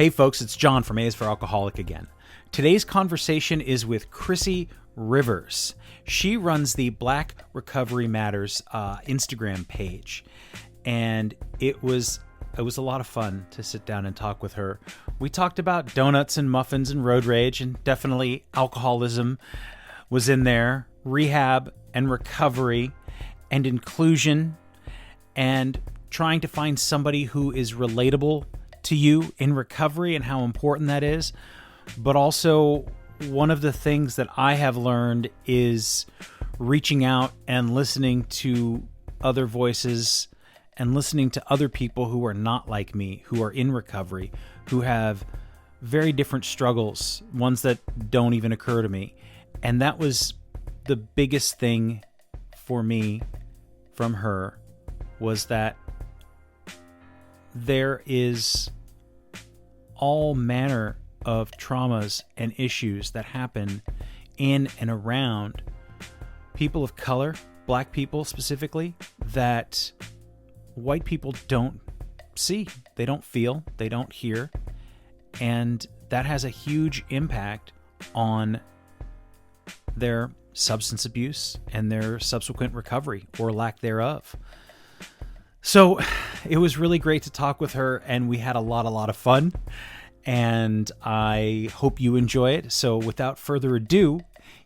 Hey folks, it's John from A is for Alcoholic again. Today's conversation is with Chrissie Rivers. She runs the Black Recovery Matters Instagram page, and it was a lot of fun to sit down and talk with her. We talked about donuts and muffins and road rage, and definitely alcoholism was in there, rehab and recovery and inclusion, and trying to find somebody who is relatable to you in recovery and how important that is. But also, one of the things that I have learned is reaching out and listening to other voices and listening to other people who are not like me, who are in recovery, who have very different struggles, ones that don't even occur to me. And that was the biggest thing for me from her, was that there is all manner of traumas and issues that happen in and around people of color, Black people specifically, that white people don't see, they don't feel, they don't hear. And that has a huge impact on their substance abuse and their subsequent recovery or lack thereof. So it was really great to talk with her, and we had a lot of fun, and I hope you enjoy it. So without further ado,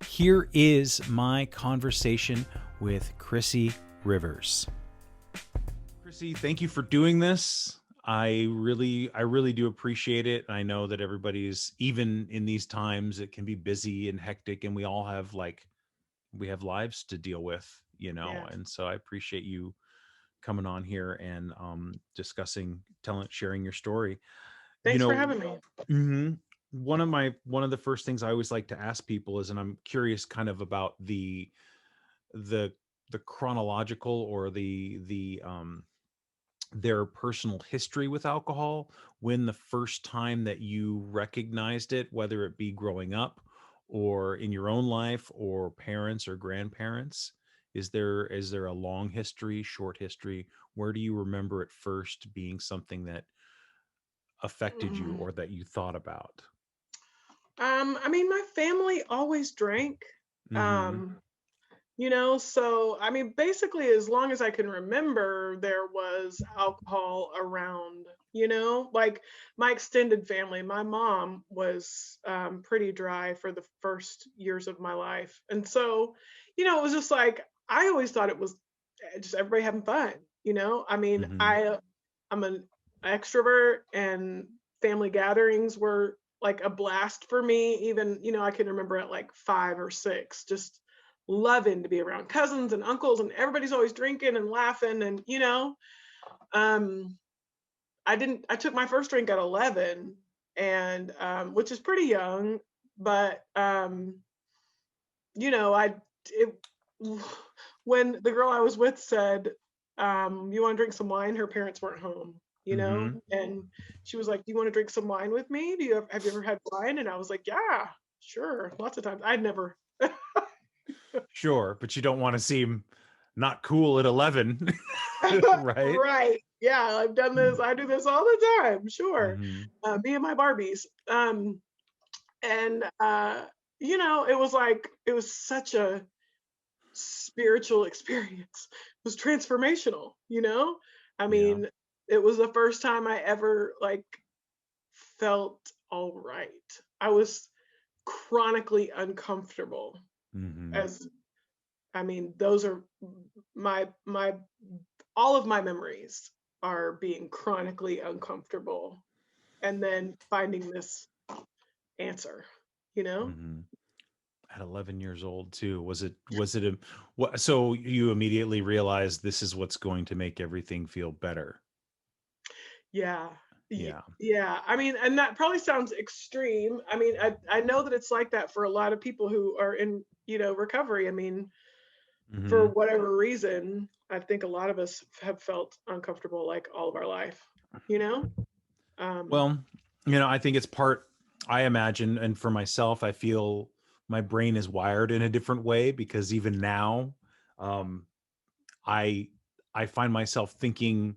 here is my conversation with Chrissie Rivers. Chrissie, thank you for doing this. I really do appreciate it. I know that everybody's, even in these times, it can be busy and hectic, and we all have we have lives to deal with, Yeah. and so I appreciate you coming on here and sharing your story. You Thanks for know, having me. mhm, one of the first things I always like to ask people is, and I'm curious kind of about the the chronological or the their personal history with alcohol, when the first time that you recognized it, whether it be growing up or in your own life or parents or grandparents. Is there a long history, short history? Where do you remember it first being something that affected you Mm. or that you thought about? My family always drank. Mm-hmm. Um, so basically as long as I can remember, there was alcohol around, like my extended family. My mom was pretty dry for the first years of my life. And so, it was just like I always thought it was just everybody having fun, Mm-hmm. I'm an extrovert, and family gatherings were like a blast for me. Even, I can remember at like 5 or 6, just loving to be around cousins and uncles, and everybody's always drinking and laughing. And, um, I took my first drink at 11, and which is pretty young, but, it, when the girl I was with said, "You want to drink some wine?" Her parents weren't home, Mm-hmm. and she was like, "Do you want to drink some wine with me? Have you ever had wine?" And I was like, "Yeah, sure." Lots of times. I'd never. Sure, but you don't want to seem not cool at 11, right? Right. Yeah, I've done this. I do this all the time. Sure. Mm-hmm. Me and my Barbies. And it was like it was such a spiritual experience. It was transformational. I Yeah. mean, it was the first time I ever like felt all right. I was chronically uncomfortable. Mm-hmm. As those are my all of my memories are being chronically uncomfortable and then finding this answer, you know? Mm-hmm. At 11 years old too, was it a what, so you immediately realized this is what's going to make everything feel better? Yeah. Yeah. Yeah. And that probably sounds extreme. I know that it's like that for a lot of people who are in, recovery. For Hmm. whatever reason, I think a lot of us have felt uncomfortable like all of our life, you know? Um, Well, I think it's part, I imagine, and for myself, I feel my brain is wired in a different way, because even now, um, I I find myself thinking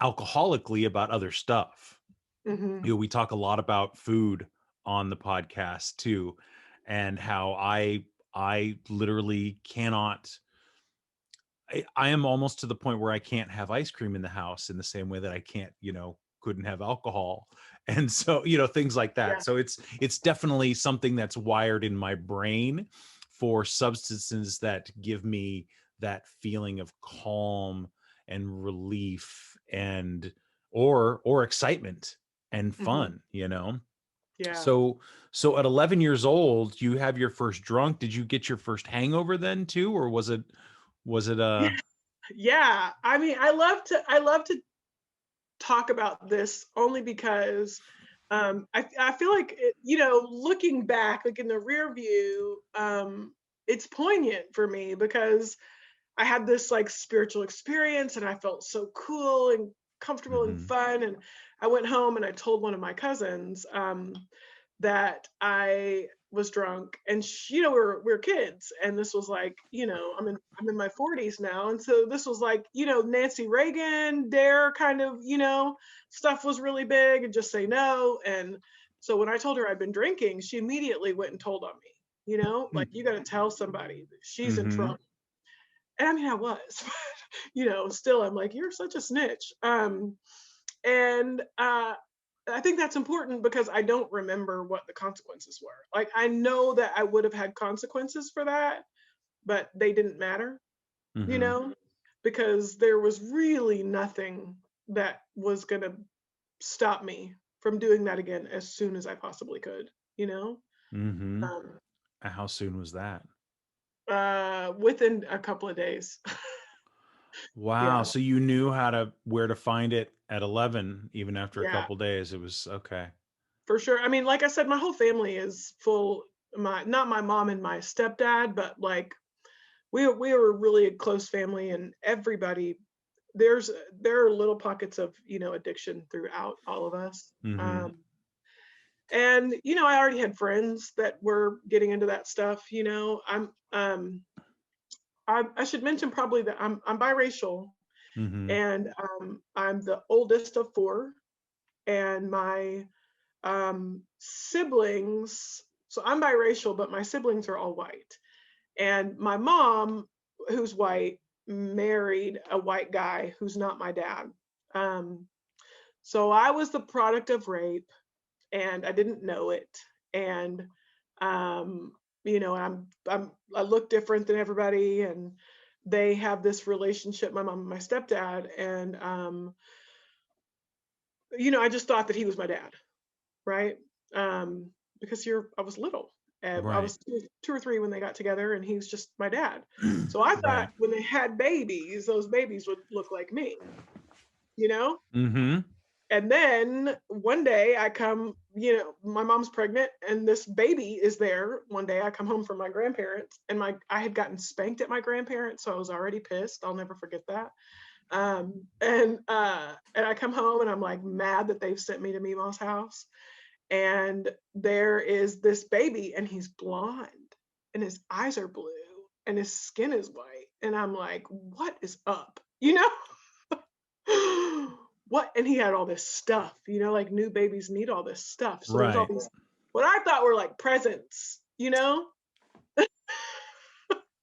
alcoholically about other stuff. Mm-hmm. We talk a lot about food on the podcast too, and how I literally cannot. I am almost to the point where I can't have ice cream in the house in the same way that I can't, couldn't have alcohol. And so, things like that. Yeah. So it's definitely something that's wired in my brain for substances that give me that feeling of calm and relief and or excitement and Mm-hmm. fun. Yeah. So at 11 years old, you have your first drunk. Did you get your first hangover then too, or was it Yeah. I mean, I love to talk about this only because I feel like looking back, like in the rear view, it's poignant for me because I had this like spiritual experience and I felt so cool and comfortable and Mhm. fun. And I went home and I told one of my cousins that I was drunk, and we're kids, and this was like, I'm in my 40s now, and so this was like, Nancy Reagan, Dare kind of, stuff was really big, and just say no. And so when I told her I'd been drinking, she immediately went and told on me, like you got to tell somebody that she's in Mhm. trouble. And I mean, I was, still I'm like, you're such a snitch. And I think that's important because I don't remember what the consequences were. Like I know that I would have had consequences for that, but they didn't matter, you Mhm. know, because there was really nothing that was going to stop me from doing that again as soon as I possibly could, you know? Mhm. Um, How soon was that? within a couple of days. Wow. Yeah. So you knew where to find it at 11, even after a Yeah, couple days. It was okay. for sure. I mean, like I said, my whole family is full. Not my mom and my stepdad, but like we were really a close family, and everybody there are little pockets of addiction throughout all of us. Mhm. And I already had friends that were getting into that stuff. I should mention probably that I'm biracial, Mhm. and I'm the oldest of four, and my siblings. So I'm biracial, but my siblings are all white. And my mom, who's white, married a white guy who's not my dad. Um, so I was the product of rape, and I didn't know it. And um, I look different than everybody, and they have this relationship, my mom and my stepdad, and I just thought that he was my dad, right? Um, because I was little. And I Right. was two or three when they got together, and he was just my dad. So I thought Right. when they had babies, those babies would look like me, you know? Mhm. And then one day I come, my mom's pregnant, and this baby is there. One day I come home from my grandparents, and I had gotten spanked at my grandparents, so I was already pissed. I'll never forget that. And I come home and I'm like mad that they've sent me to Mima's house, and there is this baby, and he's blonde, and his eyes are blue, and his skin is white, and I'm like, what is up, what? And he had all this stuff, like new babies need all this stuff, so there's all Right. these what I thought were like presents,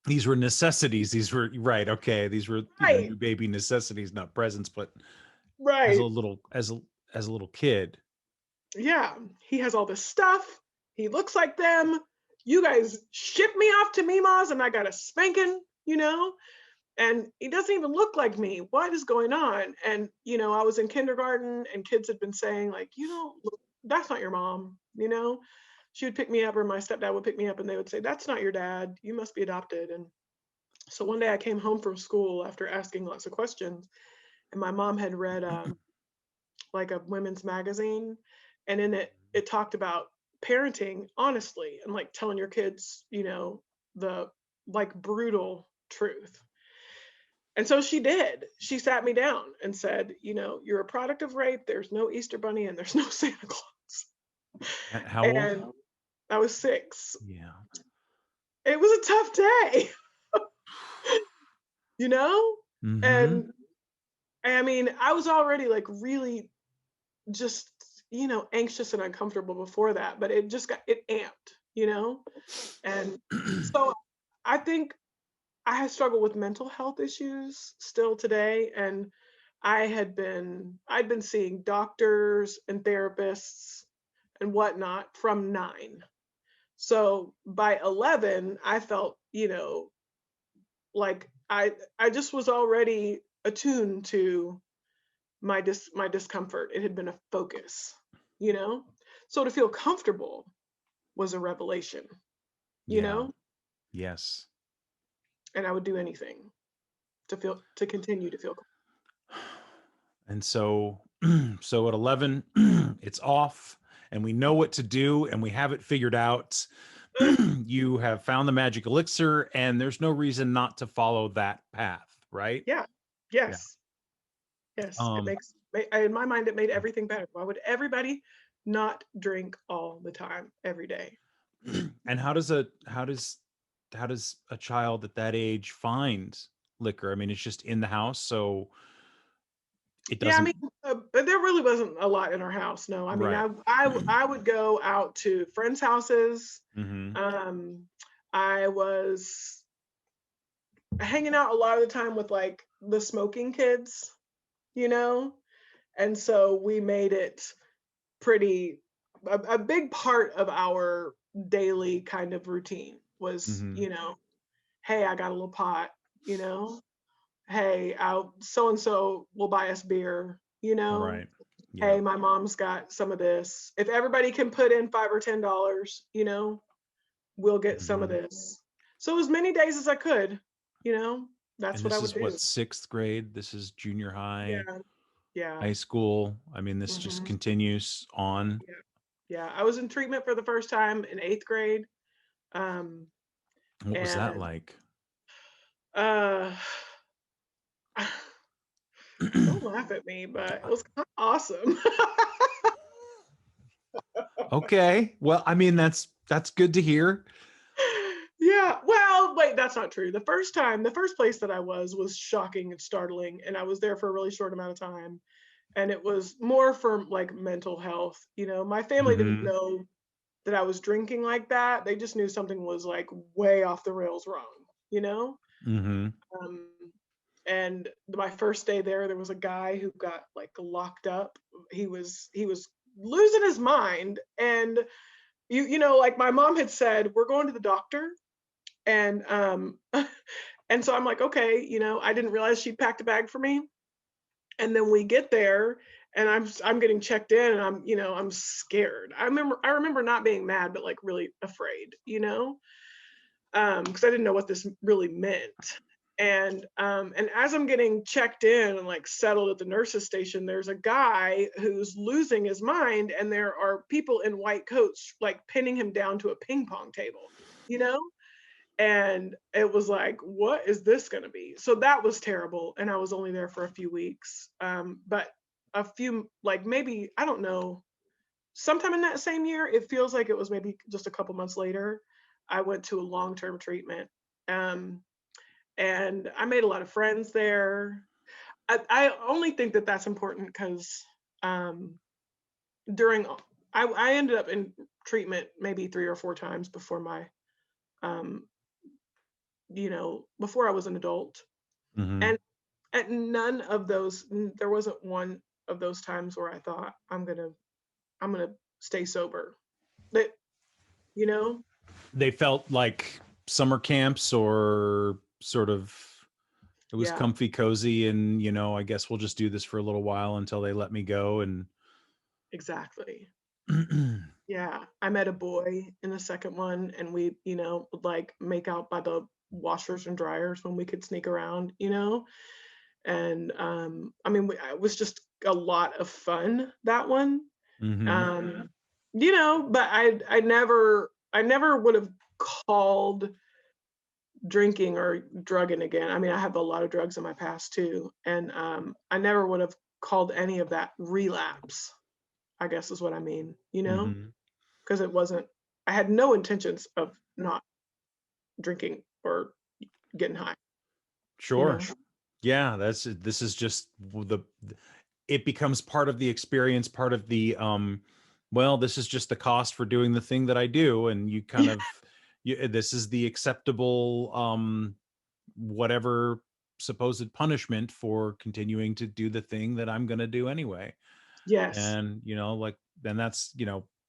These were necessities. These were right. Okay. These were, right, new baby necessities, not presents, but right, as a little kid. yeah, he has all this stuff, he looks like them, you guys ship me off to Mima's and I got a spanking, and he doesn't even look like me. What is going on? And I was in kindergarten, and kids had been saying like, that's not your mom. She would pick me up, or my stepdad would pick me up, and they would say, that's not your dad. You must be adopted. And so one day I came home from school after asking lots of questions, and my mom had read like a women's magazine, and in it talked about parenting honestly and like telling your kids, the like brutal truth. And so she did. She sat me down and said, you're a product of rape. There's no Easter Bunny and there's no Santa Claus. How old? And I was 6. Yeah. It was a tough day, you know? Mhm. And I mean, I was already like really just anxious and uncomfortable before that, but it amped, and so I think I have struggled with mental health issues still today, and I'd been seeing doctors and therapists and whatnot from 9. So by 11, I felt, like I just was already attuned to my discomfort. It had been a focus, you know? So to feel comfortable was a revelation, you Yeah. know? Yes. And I would do anything to continue to feel And so, so at 11, it's off and we know what to do and we have it figured out. You have found the magic elixir and there's no reason not to follow that path, right? yeah. Yeah. Yes. Yes. Um, In my mind, it made everything better. Why would everybody not drink all the time, every day? and how does a child at that age find liquor? I mean, it's just in the house, so it Yeah, I doesn't. mean, but there really wasn't a lot in our house. No, I mean, Right. I would go out to friends' houses. Mm-hmm. Um, I was hanging out a lot of the time with like the smoking kids, you know, and so we made it pretty a big part of our daily kind of routine was, Mm-hmm. hey, I got a little pot, you know, hey, I'll so and so will buy us beer, Right. hey, Yep. my mom's got some of this. If everybody can put in $5 or $10, we'll get some of Mm-hmm. this. So as many days as I could, you know, that's And what I this would is what, do. sixth grade? This is junior high, Yeah, yeah. high school. I mean, this just Hmm. continues on. Yeah, yeah. I was in treatment for the first time in 8th grade. Um, What was that and like? uh don't laugh at me, but it was kind of awesome. Okay. Well, I mean, that's good to hear. Yeah. Well, wait, that's not true. The first place that I was shocking and startling, and I was there for a really short amount of time. And it was more for like mental health. My family didn't Mm-hmm. know that I was drinking like that. They just knew something was like way off the rails wrong, you know? Mm-hmm. Um, and my first day there was a guy who got like locked up. He was losing his mind, and like my mom had said, we're going to the doctor, and and so I'm like, okay, I didn't realize she packed a bag for me. And then we get there, and I'm getting checked in, and I'm scared. I remember not being mad, but like really afraid, because I didn't know what this really meant. And as I'm getting checked in and like settled at the nurses station, there's a guy who's losing his mind, and there are people in white coats like pinning him down to a ping pong table, you know? And it was like, what is this going to be? So that was terrible, and I was only there for a few weeks. But a few, like, maybe, I don't know, sometime in that same year, it feels like it was maybe just a couple months later, I went to a long-term treatment. um, and I made a lot of friends there. I only think that that's important because um, during I ended up in treatment maybe 3 or 4 times before my um, before I was an adult. Mm-hmm. And at none of those, there wasn't one of those times where I thought I'm gonna stay sober. That you know, They felt like summer camps or sort of it was yeah, comfy, cozy, and I guess we'll just do this for a little while until they let me go. And exactly. Yeah, I met a boy in the second one, and we, would like make out by the washers and dryers when we could sneak around, and I mean, it was just a lot of fun, that one. mm-hmm. um but I never would have called drinking or drugging again. I mean, I have a lot of drugs in my past too, and I never would have called any of that relapse, I guess is what I mean, Mm-hmm. because it wasn't, I had no intentions of not drinking or getting high, you Sure. know Yeah, this is just the it becomes part of the experience, part of the well, this is just the cost for doing the thing that I do, and you kind of this is the acceptable whatever supposed punishment for continuing to do the thing that I'm going to do anyway. Yes, And like, then that's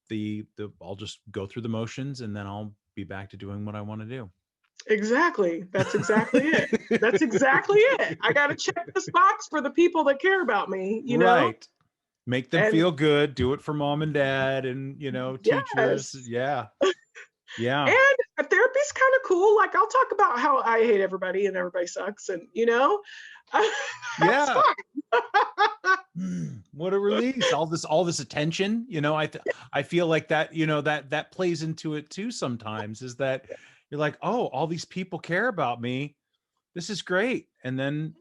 the I'll just go through the motions, and then I'll be back to doing what I want to do. exactly. That's exactly it. That's exactly it. I got to check this box for the people that care about me, Right. Make them And feel good, do it for mom and dad and teachers. yes. Yeah. Yeah. And therapy's kind of cool. Like I'll talk about how I hate everybody and everybody sucks, and that's Yeah. fine. What a release. All this attention, I feel like that, that plays into it too sometimes, is that you're like, "Oh, all these people care about me. This is great." And then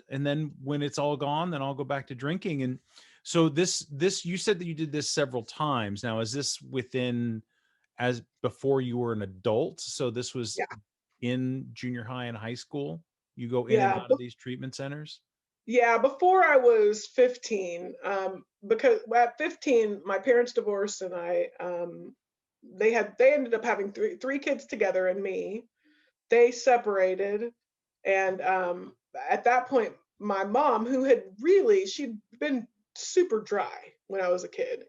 when it's all gone, then I'll go back to drinking. And so this you said that you did this several times. Now, is this within, as before you were an adult? So this was Yeah, in junior high and high school? You go in and yeah, out of these treatment centers? yeah. Before I was 15, because at 15 my parents divorced, and they ended up having three kids together, and me. They separated, and at that point, my mom, who had really she'd been super dry when I was a kid.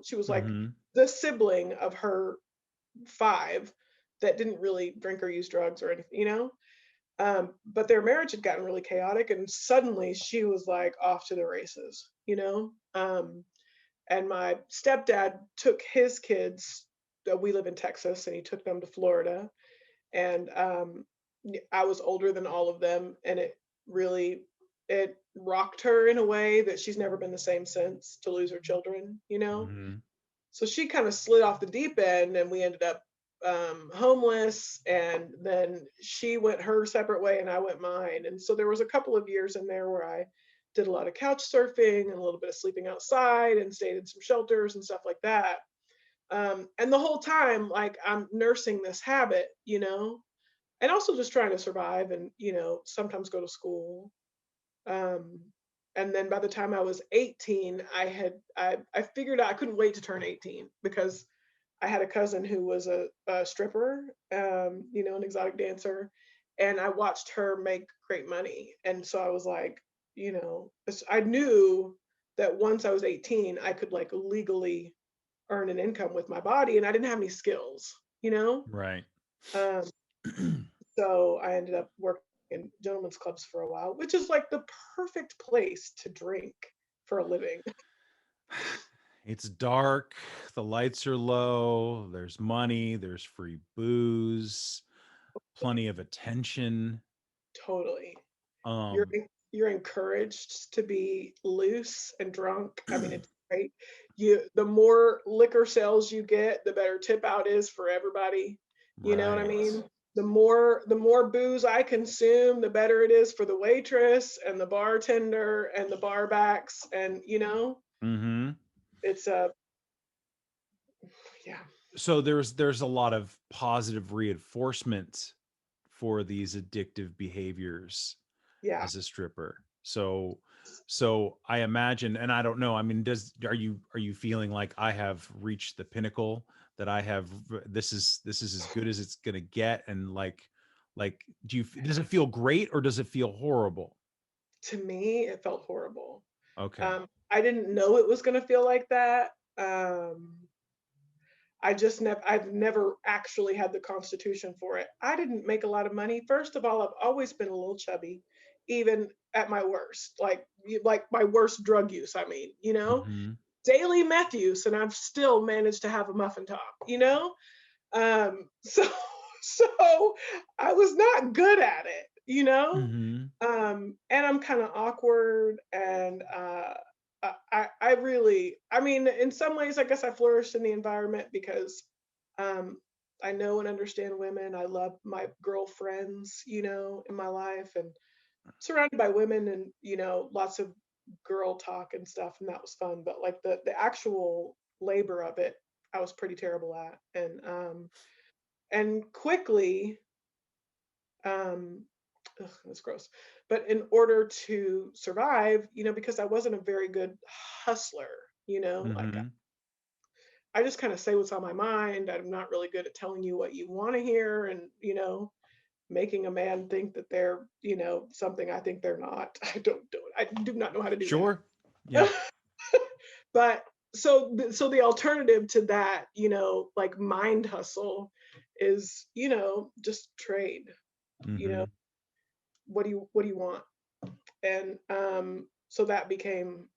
She was like Mhm. the sibling of her five that didn't really drink or use drugs or anything. But their marriage had gotten really chaotic, and suddenly she was like off to the races. And my stepdad took his kids. We live in Texas, and he took them to Florida, and I was older than all of them, and it rocked her in a way that she's never been the same since, to lose her children. Mhm. So she kind of slid off the deep end, and we ended up homeless, and then she went her separate way and I went mine. And so there was a couple of years in there where I did a lot of couch surfing and a little bit of sleeping outside and stayed in some shelters and stuff like that. And the whole time, like, I'm nursing this habit, and also just trying to survive and sometimes go to school. um and then by the time I was 18, I figured out I couldn't wait to turn 18, because I had a cousin who was a stripper, an exotic dancer, and I watched her make great money. And so I was like, I knew that once I was 18 I could like legally earn an income with my body, and I didn't have any skills you know Right. um, so I ended up working in gentlemen's clubs for a while, which is like the perfect place to drink for a living. It's dark, the lights are low, there's money, there's free booze, plenty of attention. Totally. You're Um, you're encouraged to be loose and drunk. I mean, it's great. The more liquor sales you get, the better tip out is for everybody. You know what I right. mean? The more booze I consume, the better it is for the waitress and the bartender and the barbacks, and Mhm. it's a yeah, So there's a lot of positive reinforcement for these addictive behaviors yeah. as a stripper. So I imagine, and I don't know, I mean, are you feeling like I have reached the pinnacle, that I have, this is as good as it's going to get? And like does it feel great, or does it feel horrible? To me, it felt horrible. Okay. I didn't know it was gonna feel like that. I've never actually had the constitution for it. I didn't make a lot of money. First of all, I've always been a little chubby, even at my worst, like my worst drug use. I mean, Mhm. daily meth use, and I've still managed to have a muffin top. So so I was not good at it. Mhm. And I'm kind of awkward, and I really, I mean, in some ways, I guess I flourished in the environment because um, I know and understand women. I love my girlfriends, in my life, and surrounded by women, and lots of girl talk and stuff, and that was fun. But like the actual labor of it, I was pretty terrible at, and quickly, um, ugh, that's gross. But in order to survive, because I wasn't a very good hustler, like Mm-hmm. I just kind of say what's on my mind. I'm not really good at telling you what you want to hear and, making a man think that they're, something I think they're not. I do not know how to do Sure. that. Yeah. But so the alternative to that, like mind hustle is, just trade. You know, Mm-hmm. what do you want? And so that became,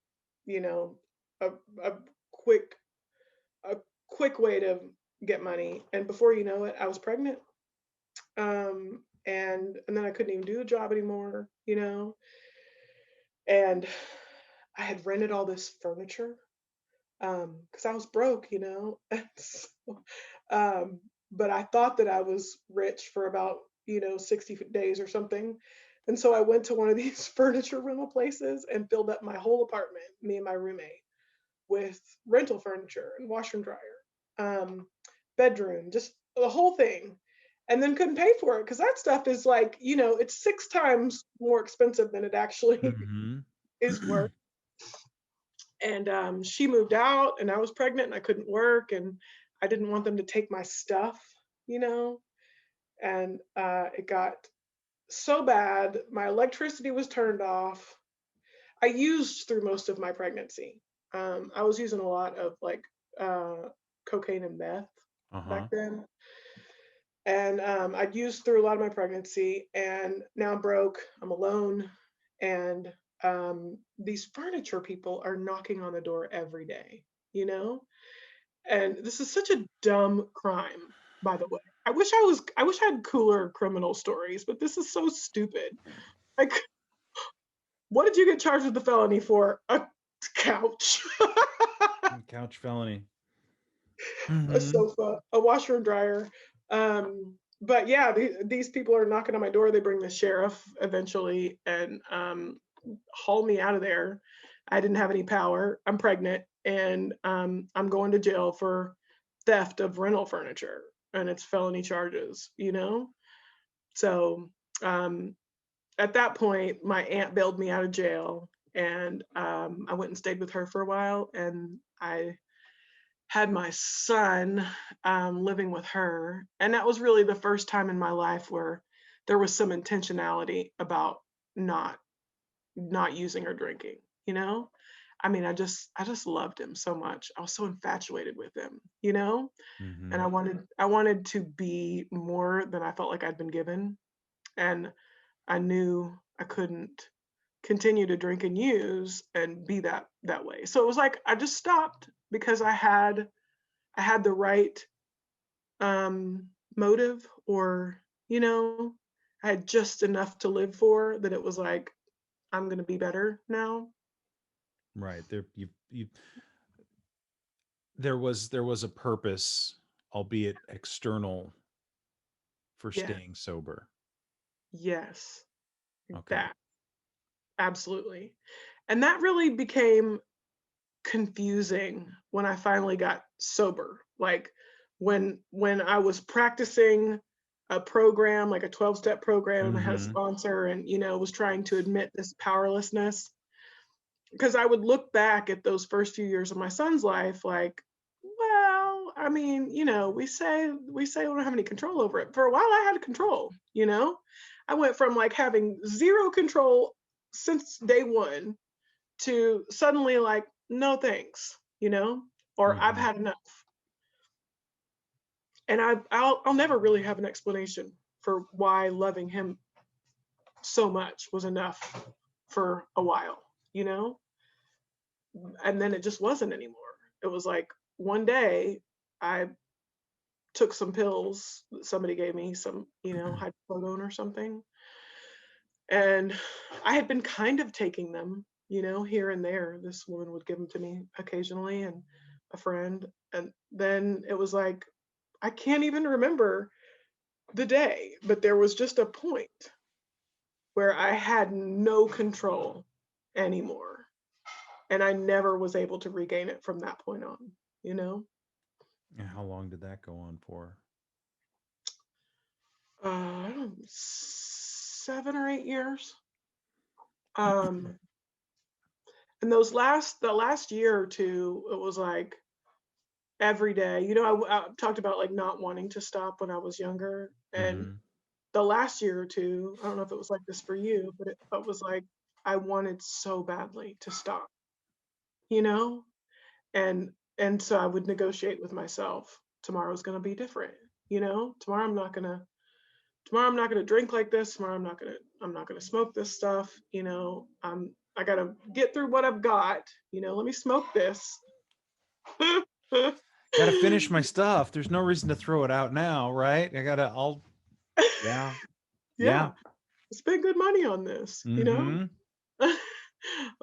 you know, a a quick a quick way to get money. And before you know it, I was pregnant. And then I couldn't even do the job anymore, and I had rented all this furniture because I was broke, and so, um, but I thought that I was rich for about 60 days or something, and so I went to one of these furniture rental places and filled up my whole apartment, me and my roommate, with rental furniture and washer and dryer, bedroom, just the whole thing, and then couldn't pay for it because that stuff is like it's 6 times more expensive than it actually Mm-hmm. is worth. And she moved out and I was pregnant and I couldn't work and I didn't want them to take my stuff, you know and it got so bad my electricity was turned off. I used through most of my pregnancy. I was using a lot of like uh, cocaine and meth back Uh-huh. then, and I'd used through a lot of my pregnancy, and now I'm broke, I'm alone, and these furniture people are knocking on the door every day, you know and this is such a dumb crime, by the way. I wish I had cooler criminal stories, but this is so stupid. Like, what did you get charged with the felony for? A couch, Couch felony. a Mm-hmm. sofa, a washer and dryer. But yeah, these people are knocking on my door. They bring the sheriff eventually and haul me out of there. I didn't have any power. I'm pregnant, and I'm going to jail for theft of rental furniture, and it's felony charges. So um, at that point, my aunt bailed me out of jail, and I went and stayed with her for a while, and I had my son living with her, and that was really the first time in my life where there was some intentionality about not not using or drinking, you know? I mean, I just loved him so much. I was so infatuated with him. And Mm-hmm. I wanted to be more than I felt like I'd been given. And I knew I couldn't continue to drink and use and be that way. So it was like I just stopped because I had the right motive, or I had just enough to live for that it was like I'm going to be better now. Right. There was a purpose, albeit external, for Yeah. staying sober. Yes. Okay. That absolutely. And that really became confusing when I finally got sober. Like when I was practicing a program, like a 12-step program, and I had a Mm-hmm. sponsor and was trying to admit this powerlessness, because I would look back at those first few years of my son's life like, well, I mean, we say we don't have any control over it. For a while I had control. I went from like having zero control since day one to suddenly like, no thanks, or I've Mm-hmm. had enough. And I'll never really have an explanation for why loving him so much was enough for a while, you know? And then it just wasn't anymore. It was like one day I took some pills that somebody gave me, some, hydrocodone or something. And I had been kind of taking them, here and there. This woman would give them to me occasionally, and a friend. And then it was like, I can't even remember the day, but there was just a point where I had no control anymore. And I never was able to regain it from that point on, you know? And how long did that go on for? I don't, 7 or 8 years. Um, and the last year or two, it was like every day. I talked about like not wanting to stop when I was younger, and Mm-hmm. the last year or two, I don't know if it was like this for you, but it was like I wanted so badly to stop, you know? And and so I would negotiate with myself. Tomorrow's going to be different, you know? Tomorrow I'm not going to drink like this. Tomorrow I'm not going to smoke this stuff, you know? I got to get through what I've got, you know? Let me smoke this. Got to finish my stuff. There's no reason to throw it out now, right? Yeah. Yeah. Yeah, spend good money on this, you know? Mm-hmm. I'm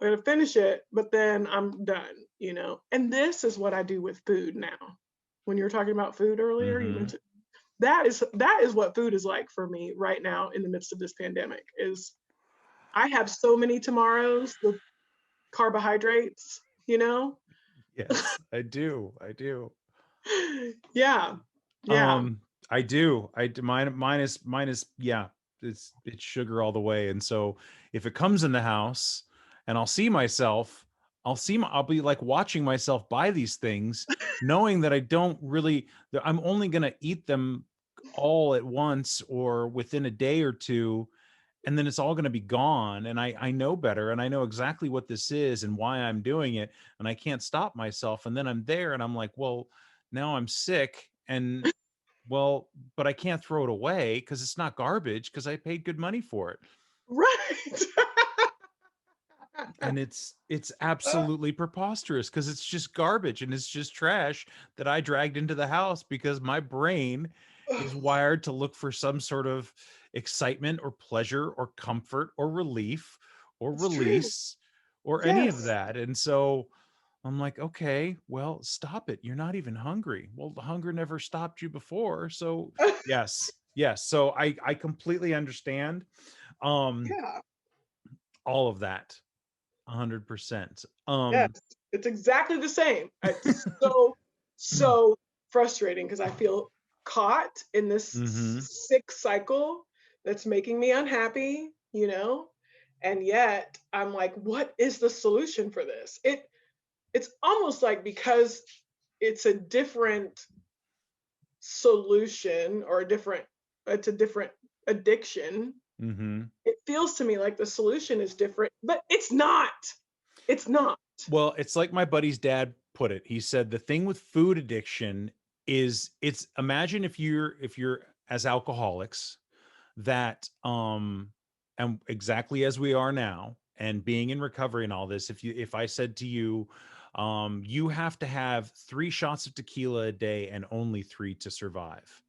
gonna finish it, but then I'm done, you know? And this is what I do with food now. When you were talking about food earlier, you Mm-hmm. mentioned that is what food is like for me right now in the midst of this pandemic is I have so many tomorrows with carbohydrates, you know? Yes, I do. I do. Yeah. Yeah. Um, I do. Mine is yeah, it's sugar all the way. And so if it comes in the house and I'll be like watching myself buy these things, knowing that I don't really that I'm only gonna eat them all at once or within a day or two, and then it's all going to be gone. And I know better, and I know exactly what this is and why I'm doing it, and I can't stop myself. And then I'm there and I'm like, well, now I'm sick, and well, but I can't throw it away because it's not garbage because I paid good money for it. Right. And it's absolutely preposterous because it's just garbage and it's just trash that I dragged into the house because my brain is wired to look for some sort of excitement or pleasure or comfort or relief or It's true. release or any of Yes. that. And so I'm like, okay, well, stop it. You're not even hungry. Well, the hunger never stopped you before. So yes, yes. So I completely understand um Yeah. all of that. 100%. Yes, it's exactly the same. It's so frustrating because I feel caught in this Mhm. sick cycle that's making me unhappy, you know? And yet I'm like, what is the solution for this? It's almost like because it's a different solution or it's a different addiction. Mhm. It feels to me like the solution is different, but it's not. It's not. Well, it's like my buddy's dad put it. He said the thing with food addiction is it's imagine if you're as alcoholics that and exactly as we are now and being in recovery and all this, if I said to you you have to have 3 shots of tequila a day and only 3 to survive.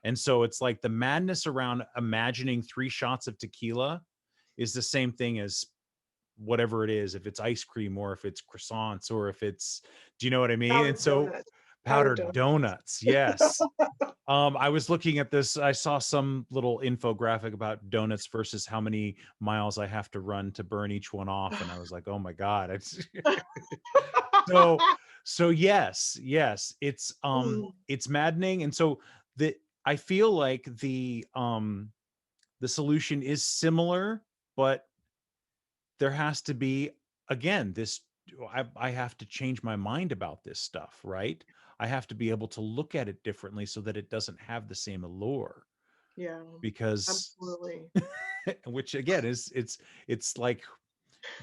And so it's like the madness around imagining 3 shots of tequila is the same thing as whatever it is, if it's ice cream or if it's croissants or if it's, do you know what I mean? And Powdered so donuts. Powdered powdered donuts. donuts, yes. I was looking at this, I saw some little infographic about donuts versus how many miles I have to run to burn each one off, and I was like, oh my god, it's so so yes, yes, Mm, it's maddening. And so the I feel like the solution is similar, but there has to be, again, this I have to change my mind about this stuff, right? I have to be able to look at it differently so that it doesn't have the same allure. yeah, Because absolutely. which again is it's like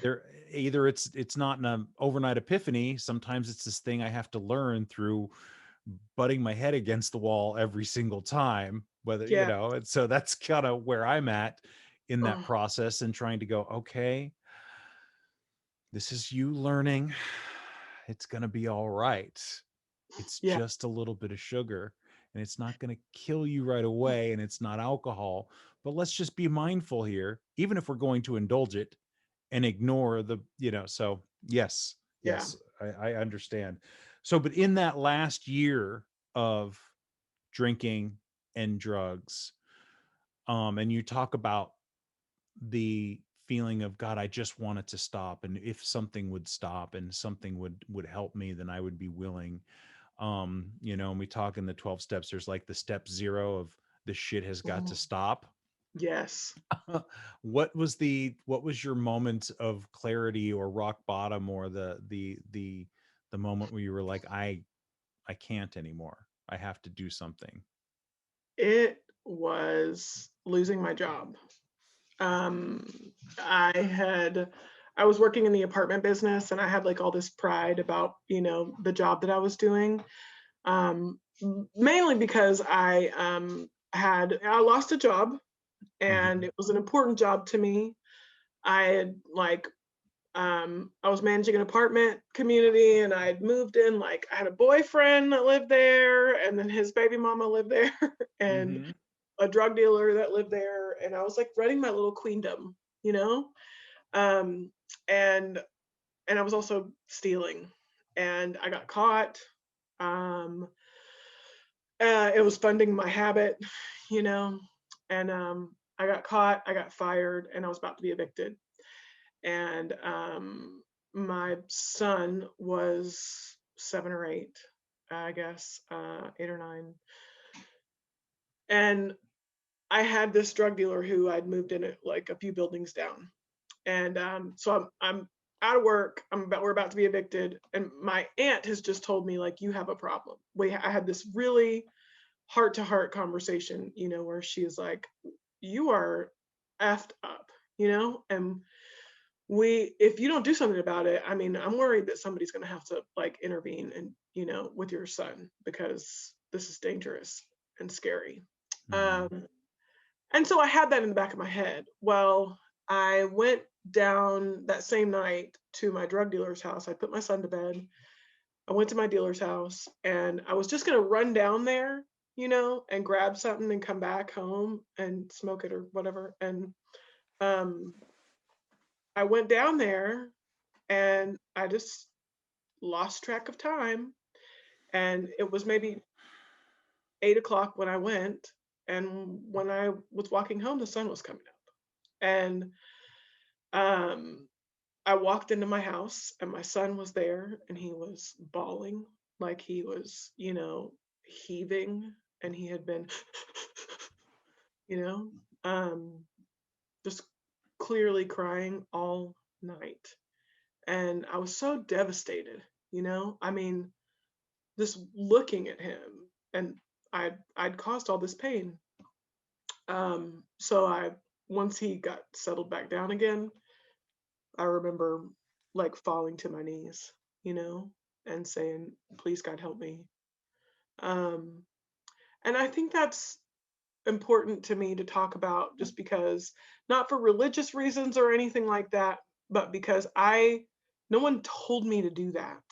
there, either it's not an overnight epiphany, sometimes it's this thing I have to learn through butting my head against the wall every single time, whether Yeah. and so that's kind of where I'm at in that Oh, process and trying to go, okay, this is you learning. It's going to be all right. It's yeah. just a little bit of sugar and it's not going to kill you right away. And it's not alcohol. But let's just be mindful here, even if we're going to indulge it and ignore so yes, Yeah. yes, I understand. So, but in that last year of drinking and drugs, and you talk about the feeling of god, I just want it to stop, and if something would stop and something would help me, then I would be willing. And we talk in the 12 steps, there's like the step 0 of the shit has got to Mhm. stop. Yes. What was your moment of clarity or rock bottom, or the moment where you were like, I can't anymore. I have to do something. It was losing my job. Um, I had I was working in the apartment business and I had like all this pride about, the job that I was doing. Mainly because I lost a job and Mhm. it was an important job to me. I had like I was managing an apartment community and I had moved in, like I had a boyfriend that lived there and then his baby mama lived there and Mhm. a drug dealer that lived there and I was like running my little queendom, you know? Um and and I was also stealing and I got caught. Um it was funding my habit, you know, and I got caught, I got fired, and I was about to be evicted. And my son was 7 or 8, I guess, 8 or 9. And I had this drug dealer who I'd moved in at like a few buildings down. And so I'm out of work. We're about to be evicted, and my aunt has just told me like you have a problem. I had this really heart to heart conversation, where she is like, you are effed up, and if you don't do something about it, I mean, I'm worried that somebody's going to have to like intervene and, with your son because this is dangerous and scary. Mhm. Um, and so I had that in the back of my head. Well, I went down that same night to my drug dealer's house. I put my son to bed. I went to my dealer's house and I was just going to run down there, and grab something and come back home and smoke it or whatever. And um, I went down there and I just lost track of time. And it was maybe 8 o'clock when I went. And when I was walking home, the sun was coming up. And um, I walked into my house and my son was there and he was bawling like he was, heaving and he had been, you know, um, just clearly crying all night. And I was so devastated, I mean, just looking at him and I'd caused all this pain. So once he got settled back down again, I remember like falling to my knees, and saying, please God help me. Um, and I think that's important to me to talk about just because not for religious reasons or anything like that, but because no one told me to do that,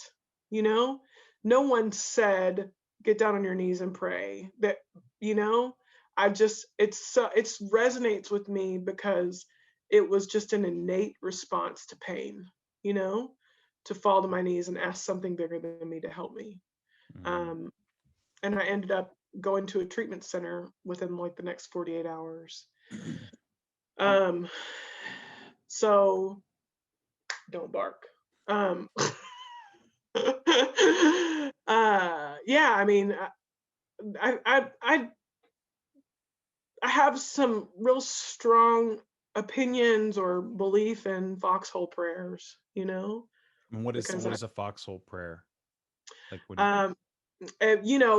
you know? No one said, get down on your knees and pray. That, you know, it's resonates with me because it was just an innate response to pain, you know, to fall to my knees and ask something bigger than me to help me. Mhm. Um, and I ended up going to a treatment center within like the next 48 hours. Um, so don't bark. Um, yeah, I mean, I have some real strong opinions or belief in foxhole prayers, And because what is a foxhole prayer? Like what do you um,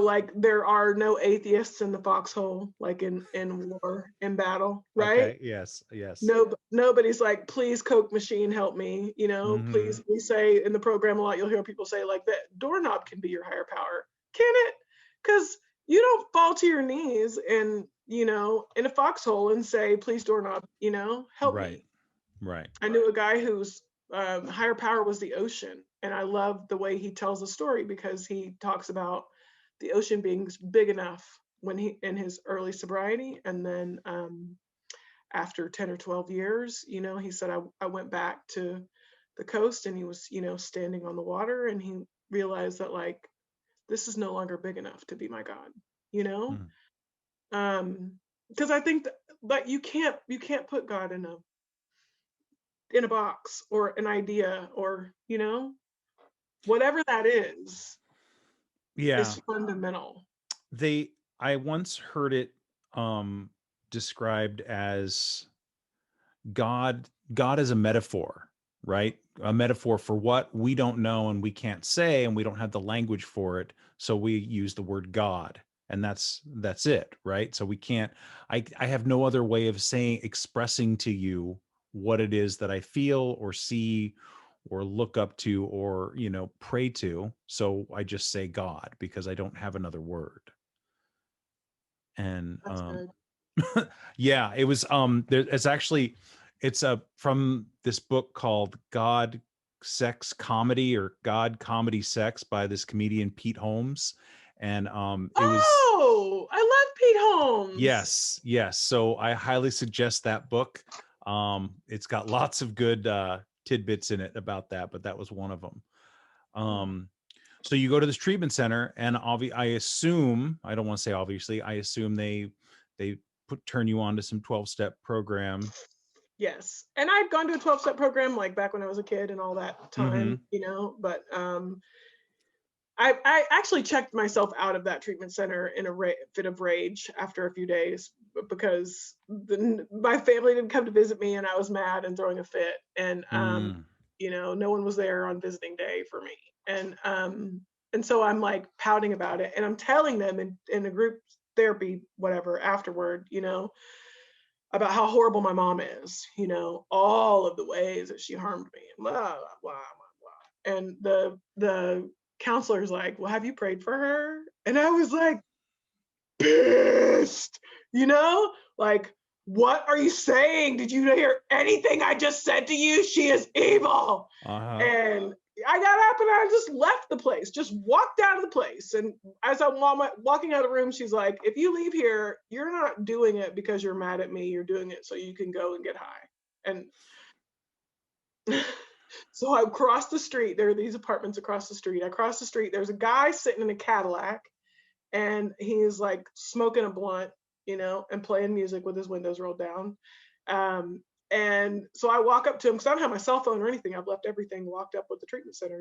like there are no atheists in the foxhole, like in war, in battle, right? Okay, yes, yes. No, nobody's like, please, Coke machine, help me. Please. Mhm. We say in the program a lot. You'll hear people say like that doorknob can be your higher power. Can it? Because you don't fall to your knees and in a foxhole and say, please, doorknob, help Right. me. Right. I knew a guy whose higher power was the ocean, and I love the way he tells the story because he talks about the ocean being big enough when he in his early sobriety, and then after 10 or 12 years, he said, I went back to the coast and he was, standing on the water and he realized that like this is no longer big enough to be my God, you know? Mhm. Um, because I think that you can't put God in a box or an idea or, whatever that Yeah. is fundamental. They I once heard it um described as God is a metaphor, right? A metaphor for what we don't know and we can't say, and we don't have the language for it, so we use the word God, and that's it, right? So we can't. I have no other way of expressing to you what it is that I feel or see or look up to or pray to. So I just say God because I don't have another word. And That's good. yeah, it was it's actually it's from this book called God Sex Comedy, or God Comedy Sex, by this comedian Pete Holmes. And it was, Oh, I love Pete Holmes. yes, so I highly suggest that book. It's got lots of good tidbits in it about that, but that was one of them. So you go to this treatment center, and I assume, I don't want to say obviously, I assume they turn you on to some 12-step program. Yes. And I'd gone to a 12-step program like back when I was a kid and all that Mm-hmm. time, but I actually checked myself out of that treatment center in a fit of rage after a few days because my family didn't come to visit me and I was mad and throwing a fit. And no one was there on visiting day for me. And so I'm like pouting about it, and I'm telling them in a group therapy, whatever, afterward, about how horrible my mom is, all of the ways that she harmed me, and blah, blah, blah, blah, blah. And the counselor's like, well, have you prayed for her? And I was like, pissed, like, what are you saying? Did you hear anything I just said to you? She is evil. And I got up and I just left the place, just walked out of the place. And as I'm walking out of the room, she's like, if you leave here, you're not doing it because you're mad at me. You're doing it so you can go and get high. And so I crossed the street. There are these apartments across the street. I crossed the street. There's a guy sitting in a Cadillac, and he's like smoking a blunt, and playing music with his windows rolled down. And so I walk up to him because I don't have my cell phone or anything. I've left everything locked up with the treatment center,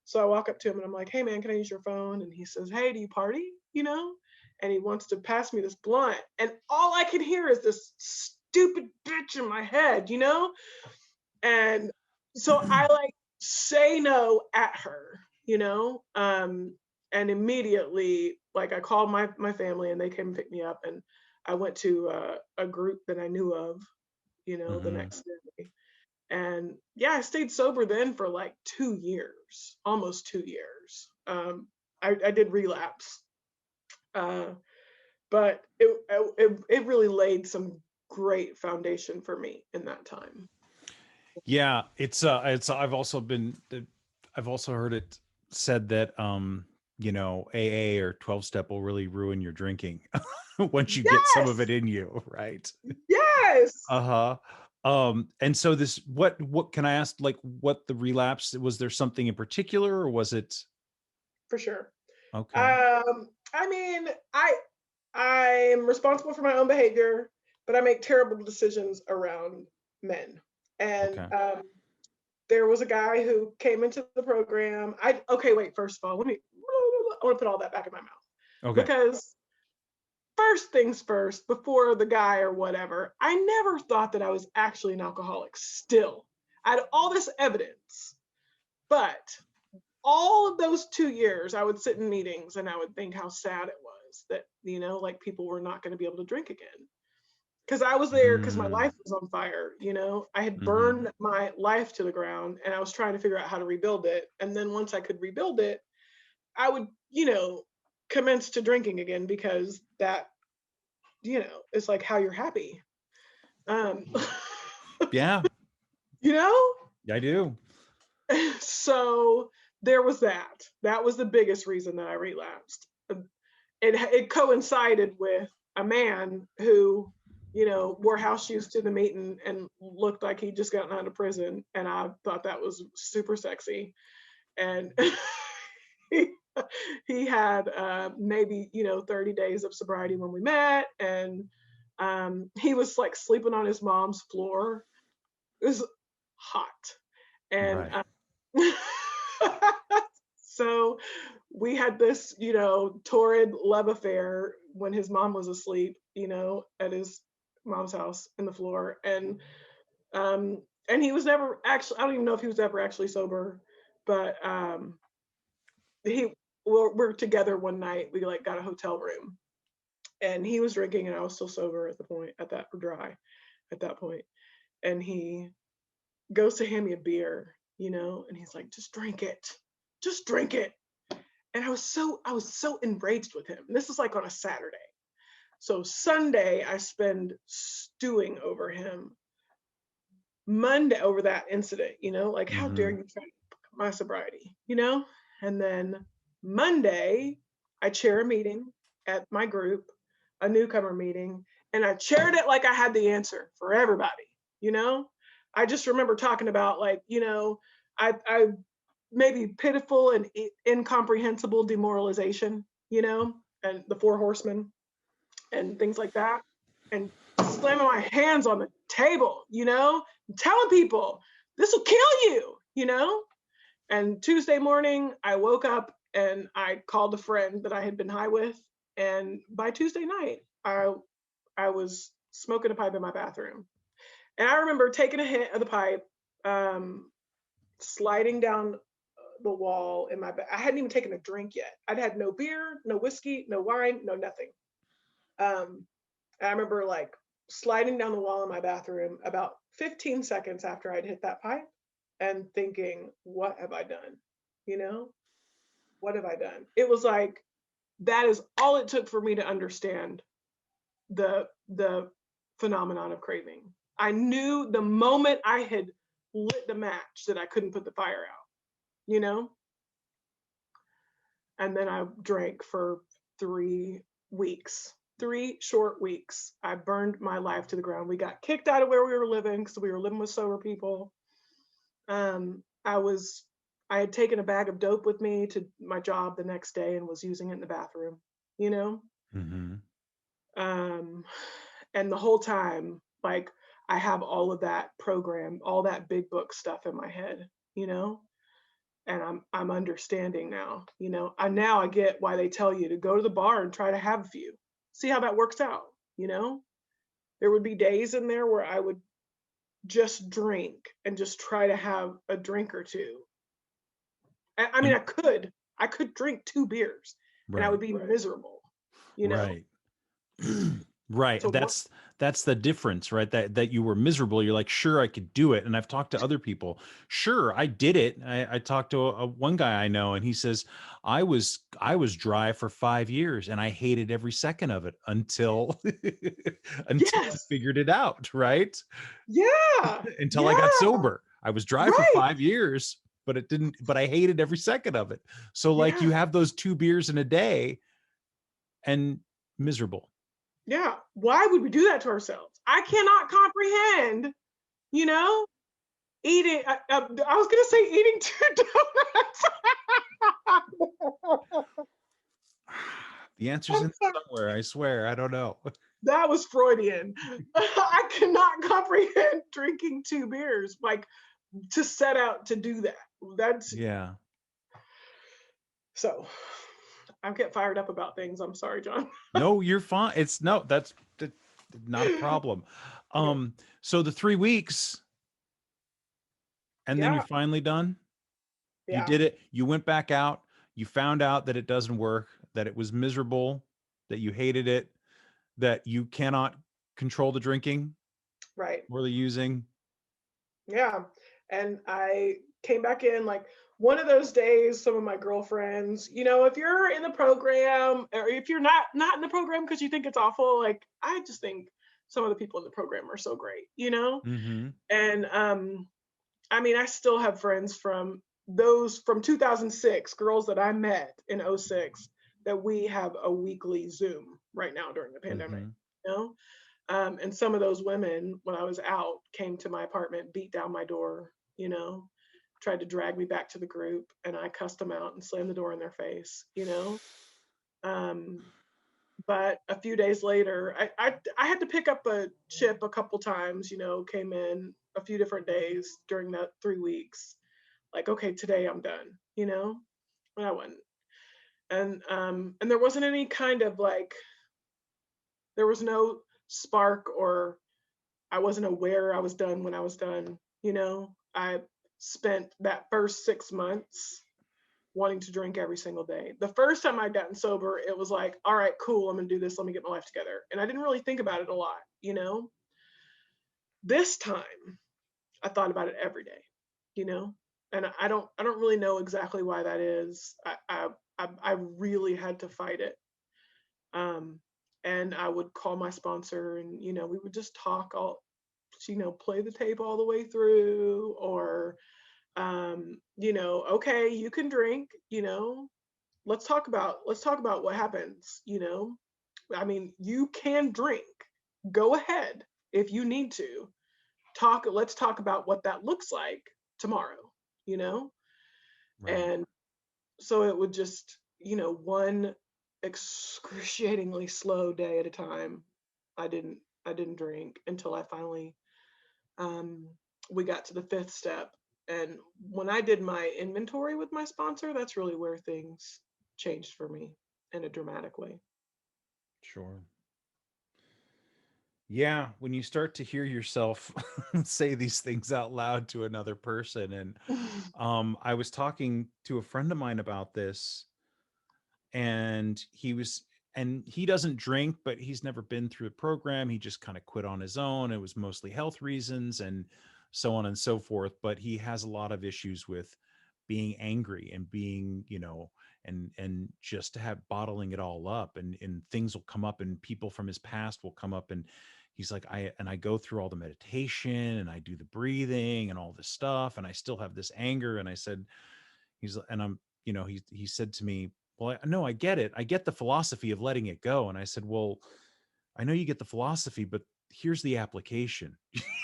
So I walk up to him and I'm like, hey man, can I use your phone? And he says, hey, do you party? And he wants to pass me this blunt. And all I can hear is this stupid bitch in my head, And so I like say no at her, and immediately, like, I called my family and they came and picked me up, and I went to a group that I knew of, the next day. And yeah, I stayed sober then for like 2 years, almost 2 years. I did relapse, but it really laid some great foundation for me in that time. Yeah, it's I've also heard it said that AA or 12-step will really ruin your drinking once you get some of Yes, it in you, right? yes, Uh-huh. And so what can I ask, like, what the relapse, was there something in particular, or was it for sure. okay? I mean, I'm responsible for my own behavior, but I make terrible decisions around men. And Okay. there was a guy who came into the program. Okay, wait, first of all, I want to put all that back in my mouth. Okay. Because first things first, before the guy or whatever, I never thought that I was actually an alcoholic still. I had all this evidence, but all of those 2 years, I would sit in meetings and I would think how sad it was that, like, people were not going to be able to drink again. Because I was there because my life was on fire. I had burned my life to the ground and I was trying to figure out how to rebuild it. And then once I could rebuild it, I would, commence to drinking again because that, is like how you're happy. Um, Yeah, you know? I do. So there was that. That was the biggest reason that I relapsed. It coincided with a man who, wore house shoes to the meeting and looked like he'd just gotten out of prison. And I thought that was super sexy. And he had maybe, 30 days of sobriety when we met. And he was like sleeping on his mom's floor. It was hot. And Right. so we had this, torrid love affair when his mom was asleep. at his mom's house in the floor. And he was never actually, I don't even know if he was ever actually sober, but he we're together one night. We like got a hotel room, and he was drinking, and I was still sober at that dry at that point. And he goes to hand me a beer, and he's like, just drink it. And I was so enraged with him. And this is like on a Saturday. So Sunday I spend stewing over him. Monday over that incident, like how dare Mm-hmm. you try my sobriety, And then Monday I chair a meeting at my group, a newcomer meeting, and I chaired it like I had the answer for everybody, you know? I just remember talking about like, I maybe pitiful and incomprehensible demoralization, and the four horsemen and things like that, and slamming my hands on the table, telling people this will kill you, And Tuesday morning, I woke up and I called a friend that I had been high with, and by Tuesday night, I was smoking a pipe in my bathroom, and I remember taking a hit of the pipe, sliding down the wall in my bed. I hadn't even taken a drink yet. I'd had no beer, no whiskey, no wine, no nothing. Um, I remember like sliding down the wall in my bathroom about 15 seconds after I'd hit that pipe and thinking, what have I done? You know, what have I done? It was like that is all it took for me to understand the phenomenon of craving. I knew the moment I had lit the match that I couldn't put the fire out, you know? And then I drank for 3 weeks, 3 short weeks. I burned my life to the ground. We got kicked out of where we were living because we were living with sober people. I was, I had taken a bag of dope with me to my job the next day and was using it in the bathroom, you know? Mm-hmm. Um, and the whole time, like, I have all of that program, all that big book stuff in my head, you know? And I'm understanding now, I get why they tell you to go to the bar and try to have a few, see how that works out, there would be days in there where I would just drink and just try to have a drink or two. I mean, And I could drink 2 beers and I right, would be miserable, you know right. Right. so what That's the difference, right? That you were miserable. You're like, sure, I could do it. And I've talked to other people. Sure, I did it. I talked to one guy I know, and he says, I was dry for 5 years, and I hated every second of it until until I yes, figured it out, right? yeah, Until I got yeah, sober. I was dry for right, 5 years, but I hated every second of it. So like you yeah, have those 2 beers in a day and miserable. yeah. Why would we do that to ourselves? I cannot comprehend, you know eating. I was gonna say eating 2 donuts. The answer's I'm in sorry. somewhere, I swear. I don't know. That was Freudian. I cannot comprehend drinking 2 beers, like to set out to do that. That's Yeah. so. I get fired up about things. I'm sorry, John. No, you're fine. It's no, that's not a problem. Okay. So the 3 weeks, and then you're Yeah. finally done. You Yeah. did it. You went back out. You found out that it doesn't work, that it was miserable, that you hated it, that you cannot control the drinking Right. or the using. Yeah. And I came back in like one of those days. Some of my girlfriends, if you're in the program, or if you're not in the program because you think it's awful, like I just think some of the people in the program are so great, Mm-hmm. And I mean, I still have friends from 2006, girls that I met in '06, that we have a weekly Zoom right now during the pandemic, Mm-hmm. you know? And some of those women, when I was out, came to my apartment, beat down my door, tried to drag me back to the group, and I cussed them out and slammed the door in their face. Um, but a few days later, I had to pick up a chip a couple times, came in a few different days during that 3 weeks. Like, okay, today I'm done, and I wasn't. And there wasn't any kind of like There was no spark, or I wasn't aware I was done when I was done. I spent that first 6 months wanting to drink every single day. The first time I'd gotten sober, it was like, all right, cool, I'm gonna do this. Let me get my life together. And I didn't really think about it a lot. This time I thought about it every day, you know, and I don't really know exactly why that is. I really had to fight it. Um, and I would call my sponsor, and we would just talk all, play the tape all the way through, or okay, you can drink, let's talk about what happens. I mean, you can drink. Go ahead if you need to. Let's talk about what that looks like tomorrow, you know? Right. And so it would just, one excruciatingly slow day at a time. I didn't I didn't drink until I finally um we got to the fifth step. And when I did my inventory with my sponsor, that's really where things changed for me in a dramatic way. Sure. Yeah, when you start to hear yourself say these things out loud to another person, and I was talking to a friend of mine about this, and he doesn't drink, but he's never been through a program. He just kind of quit on his own. It was mostly health reasons and so on and so forth, but he has a lot of issues with being angry and being, and just to have bottling it all up, and things will come up, and people from his past will come up, and he's like, I go through all the meditation and I do the breathing and all this stuff, and I still have this anger. And I said, he said to me, well, no, I get it. I get the philosophy of letting it go. And I said, well, I know you get the philosophy, but here's the application.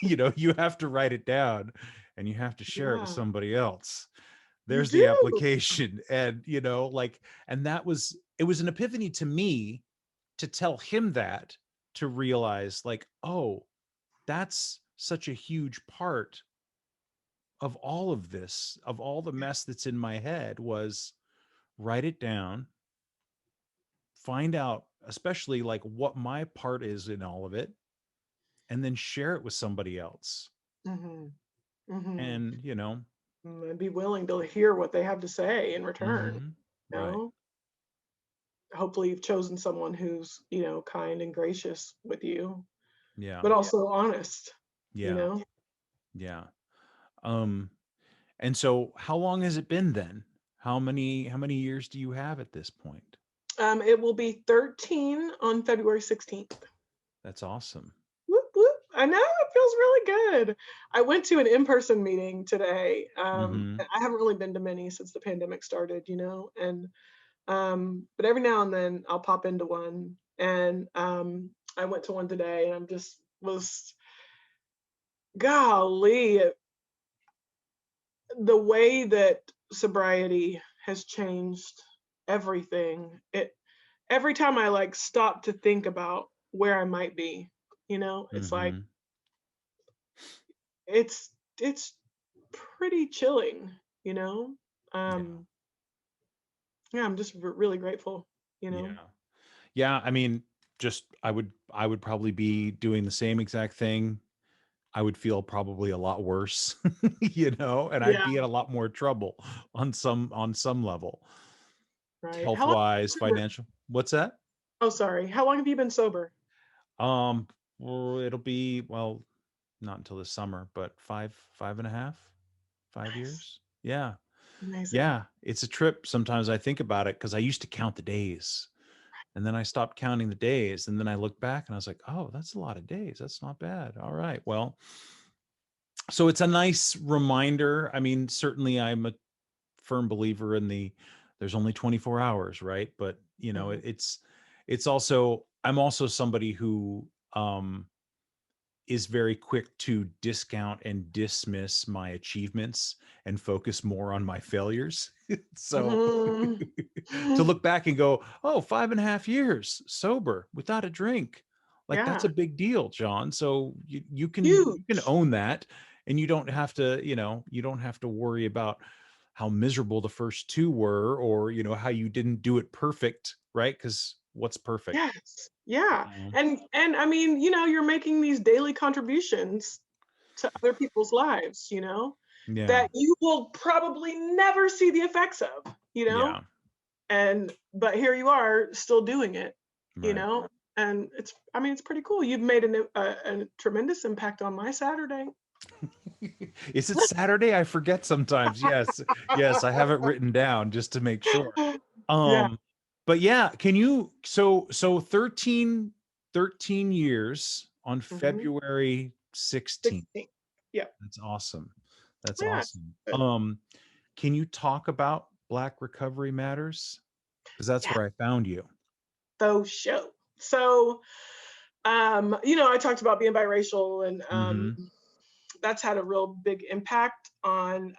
You have to write it down and you have to share it with Yeah, somebody else. you There's the do. application. And, and it was an epiphany to me to tell him that, to realize like, oh, that's such a huge part of all of this, of all the mess that's in my head, was write it down, find out, especially like what my part is in all of it, and then share it with somebody else. Mhm. Mhm. And, And be willing to hear what they have to say in return, mhm, you right. know? Hopefully you've chosen someone who's, kind and gracious with you, Yeah. but also honest, you Yeah. know? Yeah. Um, and so how long has it been then? How many years do you have at this point? It will be 13 on February 16th. That's awesome. Whoop, whoop. I know, it feels really good. I went to an in-person meeting today. Mm-hmm. I haven't really been to many since the pandemic started, and but every now and then I'll pop into one. And I went to one today, and I'm just was golly, the way that sobriety has changed everything. Every time I like stop to think about where I might be, it's like Mm-hmm. it's pretty chilling, you know. Yeah. Um, yeah, I'm just really grateful, you Yeah. know. Yeah. I mean, just I would probably be doing the same exact thing. I would feel probably a lot worse, and I'd Yeah, be in a lot more trouble on some level, right. health How long? wise, financial. What's that? Oh, sorry. How long have you been sober? Um, well, it'll be, well, not until the summer, but five and a half, five Nice, years. Yeah. amazing. Yeah. It's a trip. Sometimes I think about it because I used to count the days, and then I stopped counting the days. And then I look back and I was like, oh, that's a lot of days. That's not bad. All right. Well, so it's a nice reminder. I mean, certainly I'm a firm believer in there's only 24 hours, right? But Mhm. it's also, I'm also somebody who is very quick to discount and dismiss my achievements and focus more on my failures. So Mhm. to look back and go, oh, 5.5 years sober without a drink, like that's a Yeah, big deal, John. So you can huge. own that, and you don't have to worry about how miserable the first two were, or how you didn't do it perfect, right? Because what's perfect. Yes. Yeah. Yeah. And I mean, you're making these daily contributions to other people's lives, Yeah. that you will probably never see the effects of, Yeah. and but here you are still doing it, you Right. know, and it's pretty cool. You've made a tremendous impact on my Saturday. Is it Saturday? I forget sometimes. Yes. Yes, I have it written down just to make sure. Yeah. Um, but yeah, can you, so 13 years on Hmm. February 16th. 16. Yeah. That's awesome. That's Yeah. awesome. Good. Can you talk about Black Recovery Matters? Because that's Yeah. where I found you. So show. So, I talked about being biracial, and Mm-hmm. that's had a real big impact on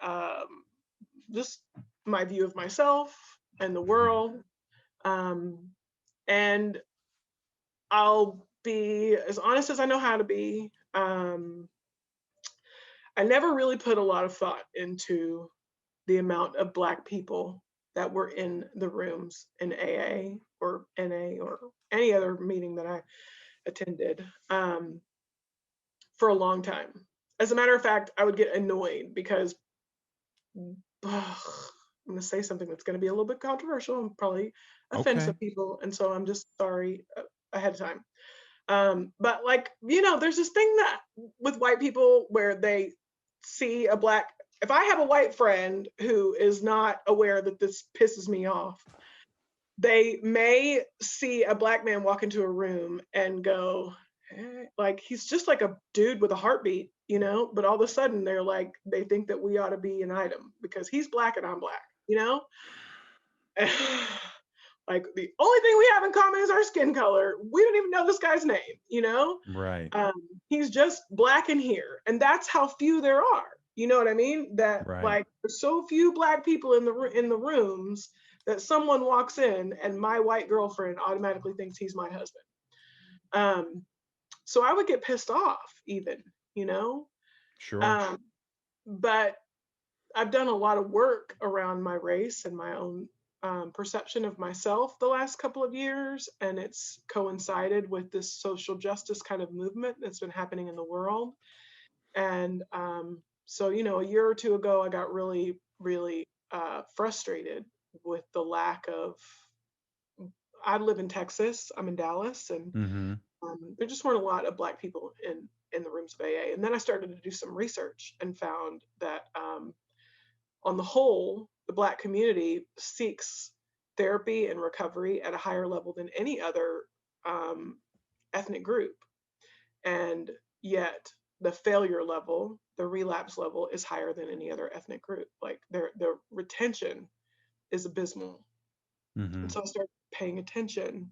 just my view of myself and the Mm-hmm. world. And I'll be as honest as I know how to be. I never really put a lot of thought into the amount of Black people that were in the rooms in AA or NA or any other meeting that I attended, for a long time. As a matter of fact, I would get annoyed because I'm going to say something that's going to be a little bit controversial and probably offend Okay. some people. And so I'm just sorry ahead of time. But like, there's this thing that with white people where they see a Black, if I have a white friend who is not aware that this pisses me off, they may see a Black man walk into a room and go, like, he's just like a dude with a heartbeat, but all of a sudden they're like, they think that we ought to be an item because he's Black and I'm Black, you know? Like, the only thing we have in common is our skin color. We don't even know this guy's name. Right. Um, he's just Black in here. And that's how few there are. You know what I mean? That, Right. like, there's so few Black people in the rooms that someone walks in and my white girlfriend automatically thinks he's my husband. So I would get pissed off even, you know? Sure. Um, but I've done a lot of work around my race and my own perception of myself the last couple of years, and it's coincided with this social justice kind of movement that's been happening in the world. And so, a year or two ago, I got really, really frustrated with the lack of. I live in Texas. I'm in Dallas, and Mm-hmm. there just weren't a lot of Black people in the rooms of AA. And then I started to do some research and found that on the whole, the Black community seeks therapy and recovery at a higher level than any other um, ethnic group. And yet, the failure level, the relapse level, is higher than any other ethnic group. Like, their retention is abysmal. Mm-hmm. And so I started paying attention.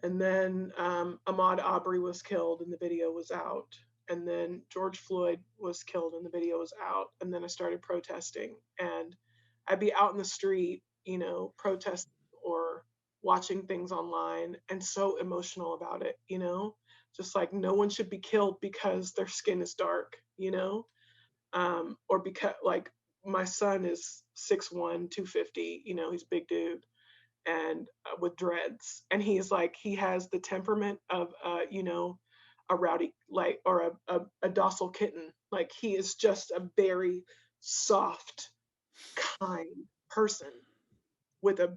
And then Ahmaud Arbery was killed and the video was out. And then George Floyd was killed and the video was out. And then I started protesting. And I'd be out in the street, protesting or watching things online and so emotional about it. Just like, no one should be killed because their skin is dark. Or because, like, my son is 6'1", 250, he's a big dude and with dreads, and he's like, he has the temperament of a rowdy, like, or a docile kitten. Like, he is just a very soft, kind person with a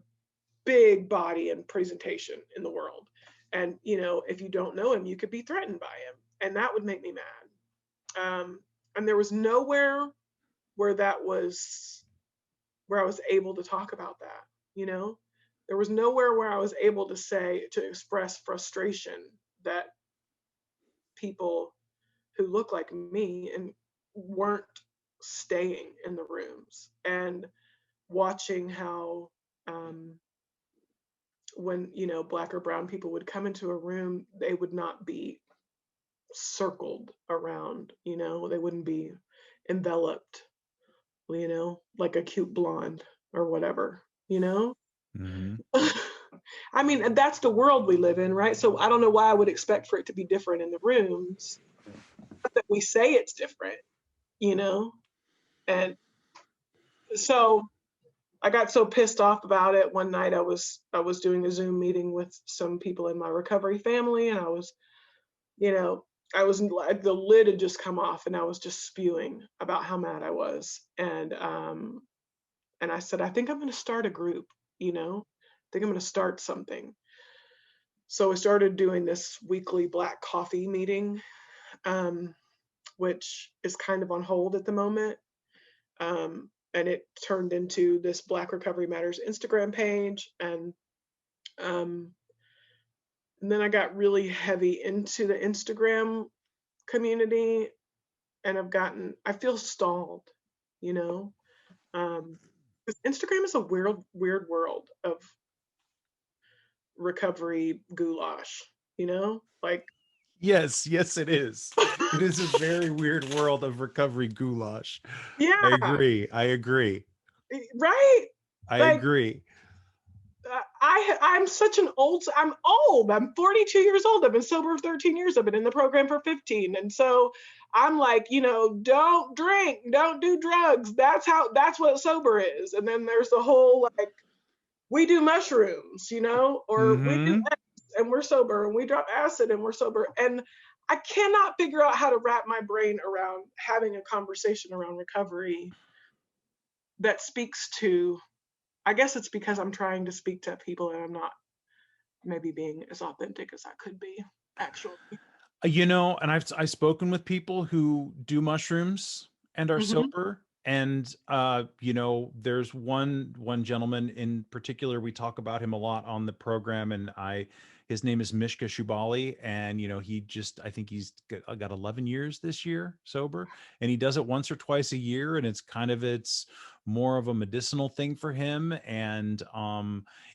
big body and presentation in the world. And if you don't know him, you could be threatened by him, and that would make me mad. And there was nowhere where that was where I was able to talk about that, you know? There was nowhere where I was able to express frustration that people who look like me and weren't staying in the rooms, and watching how when Black or brown people would come into a room, they would not be circled around. They wouldn't be enveloped, like a cute blonde or whatever, you know. Mm-hmm. I mean, that's the world we live in, right? So I don't know why I would expect for it to be different in the rooms, but that we say it's different, you know? And so I got so pissed off about it one night. I was doing a Zoom meeting with some people in my recovery family, and I was, you know, I was like the lid had just come off, and I was just spewing about how mad I was. And I said, I think I'm going to start a group. I think I'm going to start something. So I started doing this weekly black coffee meeting, um, which is kind of on hold at the moment. And it turned into this Black Recovery Matters Instagram page. Um, and then I got really heavy into the Instagram community, and I feel stalled, you know? 'Cause Instagram is a weird, weird world of recovery goulash, Like, Yes, yes, it is. It is a very weird world of recovery goulash. I yeah, agree. I agree. right? I Like, agree. I'm old. I'm 42 years old. I've been sober 13 years. I've been in the program for 15. And so I'm like, don't drink, don't do drugs. That's what sober is. And then there's the whole like, we do mushrooms, or we do Mm-hmm. X and we're sober, and we drop acid and we're sober. And I cannot figure out how to wrap my brain around having a conversation around recovery that speaks to, I guess it's because I'm trying to speak to people and I'm not maybe being as authentic as I could be, actually. And I've spoken with people who do mushrooms and are Hmm. sober. And there's one gentleman in particular, we talk about him a lot on the program, and his name is Mishka Shubali, and he just, I think he's got 11 years this year sober, and he does it once or twice a year, and it's more of a medicinal thing for him. And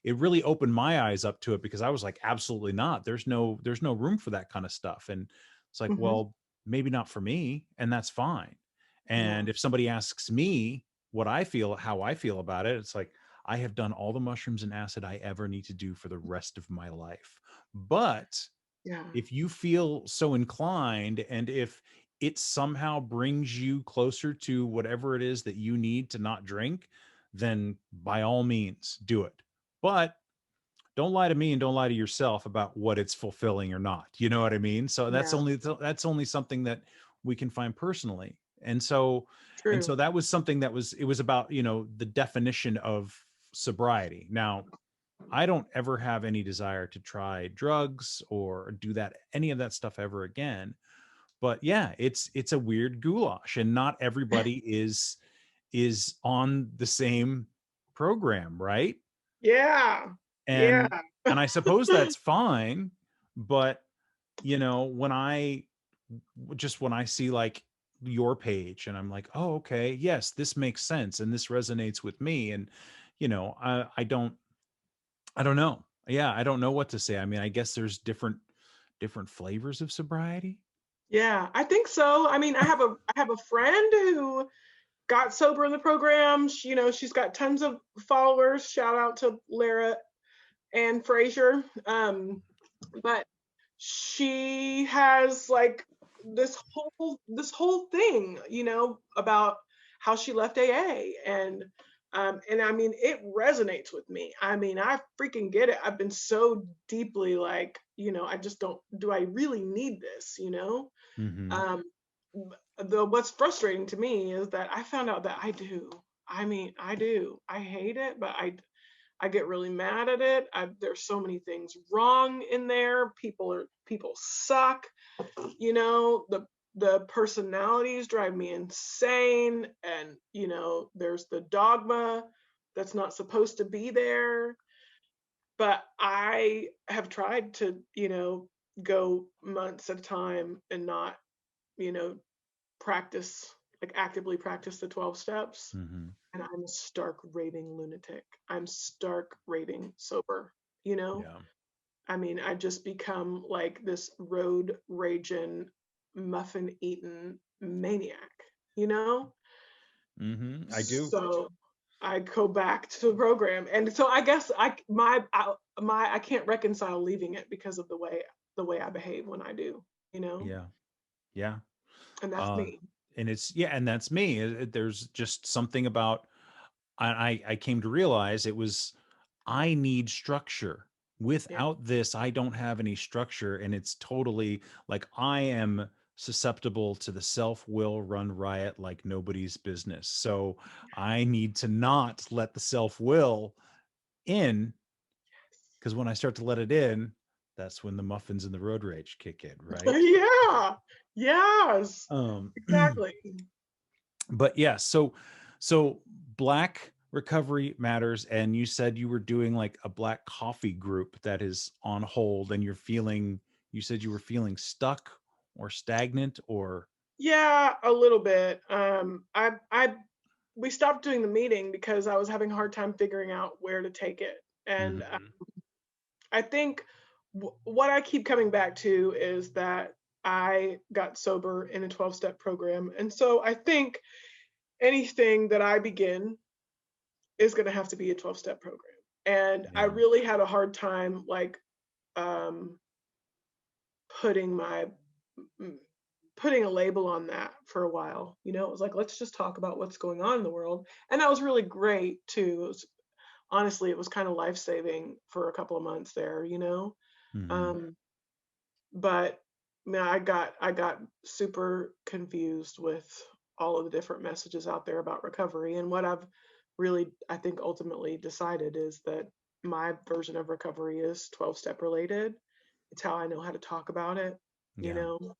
it really opened my eyes up to it, because I was like, absolutely not. There's no room for that kind of stuff. And it's like, Hmm. well, maybe not for me, and that's fine. Yeah. And if somebody asks me how I feel about it, it's like, I have done all the mushrooms and acid I ever need to do for the rest of my life. But Yeah. if you feel so inclined, and if it somehow brings you closer to whatever it is that you need to not drink, then by all means do it. But don't lie to me, and don't lie to yourself about what it's fulfilling or not. You know what I mean? So that's Yeah. only something that we can find personally. And so True. that was something it was about, the definition of sobriety. Now, I don't ever have any desire to try drugs or do any of that stuff ever again. But yeah, it's a weird goulash, and not everybody is on the same program, right? Yeah. Yeah. And I suppose that's fine, but when I see like your page, and I'm like, oh, okay, yes, this makes sense, and this resonates with me. And I don't know. Yeah, I don't know what to say. I mean, I guess there's different flavors of sobriety. Yeah. I think so. I mean, I have a friend who got sober in the program. She's got tons of followers. Shout out to Lara and Frazier. But she has like this whole thing, about how she left AA. And I mean, it resonates with me. I mean, I freaking get it. I've been so deeply like, I just don't, do I really need this, Mm-hmm. um what's frustrating to me is that I found out that I do. I mean, I do. I hate it, but I get really mad at it. There's so many things wrong in there. People suck. The personalities drive me insane, and there's the dogma that's not supposed to be there. But I have tried to, go months at a time and not, you know, practice, like actively practice the 12 steps. Mm-hmm. And I'm a stark raving lunatic. I'm stark raving sober, you know? Yeah. I mean, I just become like this road raging, muffin eating maniac, you know? Mm-hmm. I do. So I go back to the program. And so I guess I can't reconcile leaving it because of the way I behave when I do, you know? Yeah. Yeah. And that's Uh, me. and it's, yeah, and that's me. There's just something about, I came to realize it was, I need structure. Yeah. Without this, I don't have any structure. And it's totally like I am susceptible to the self will run riot like nobody's business. So I need to not let the self will in, because when I start to let it in, that's when the muffins and the road rage kick in, right? Yeah. Yes. Um, Exactly. but yeah, so Black Recovery Matters, and you said you were doing like a Black coffee group that is on hold, and you said you were feeling stuck or stagnant or Yeah, a little bit. I we stopped doing the meeting because I was having a hard time figuring out where to take it. And Mhm. I think what I keep coming back to is that I got sober in a 12-step program. And so I think anything that I begin is going to have to be a 12-step program. And I Yeah. really had a hard time like um putting my putting a label on that for a while. It was like, let's just talk about what's going on in the world. And that was really great too. Honestly, it was kind of life saving for a couple of months there. Mhm. Um, but man, I got super confused with all of the different messages out there about recovery. And what I've really, I think, ultimately decided is that my version of recovery is 12-step related. It's how I know how to talk about it. You Yeah. know,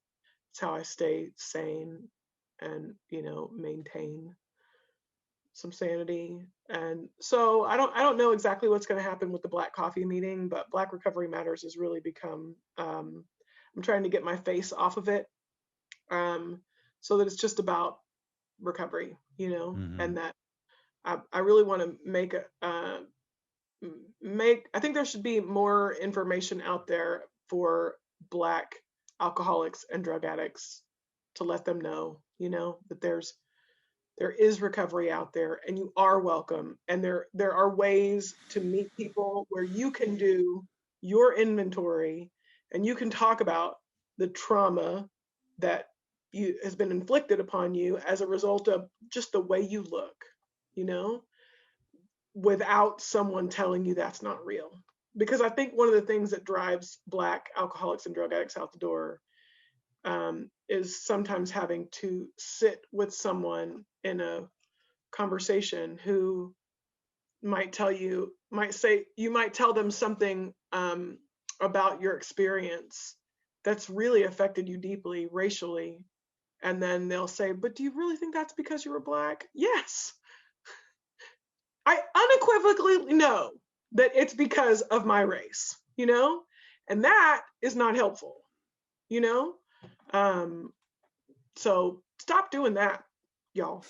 it's how I stay sane and, maintain some sanity. And so I don't know exactly what's going to happen with the Black Coffee meeting, but Black Recovery Matters has really become I'm trying to get my face off of it, so that it's just about recovery, Mhm. and that I really want to make I think there should be more information out there for Black alcoholics and drug addicts to let them know, that there is recovery out there and you are welcome, and there are ways to meet people where you can do your inventory and you can talk about the trauma that has been inflicted upon you as a result of just the way you look, you know without someone telling you that's not real. Because I think one of the things that drives Black alcoholics and drug addicts out the door, is sometimes having to sit with someone in a conversation who you might tell them something, about your experience that's really affected you deeply racially. And then they'll say, but do you really think that's because you were Black? Yes. I unequivocally know that it's because of my race. And that is not helpful, you know? Um, so stop doing that, y'all.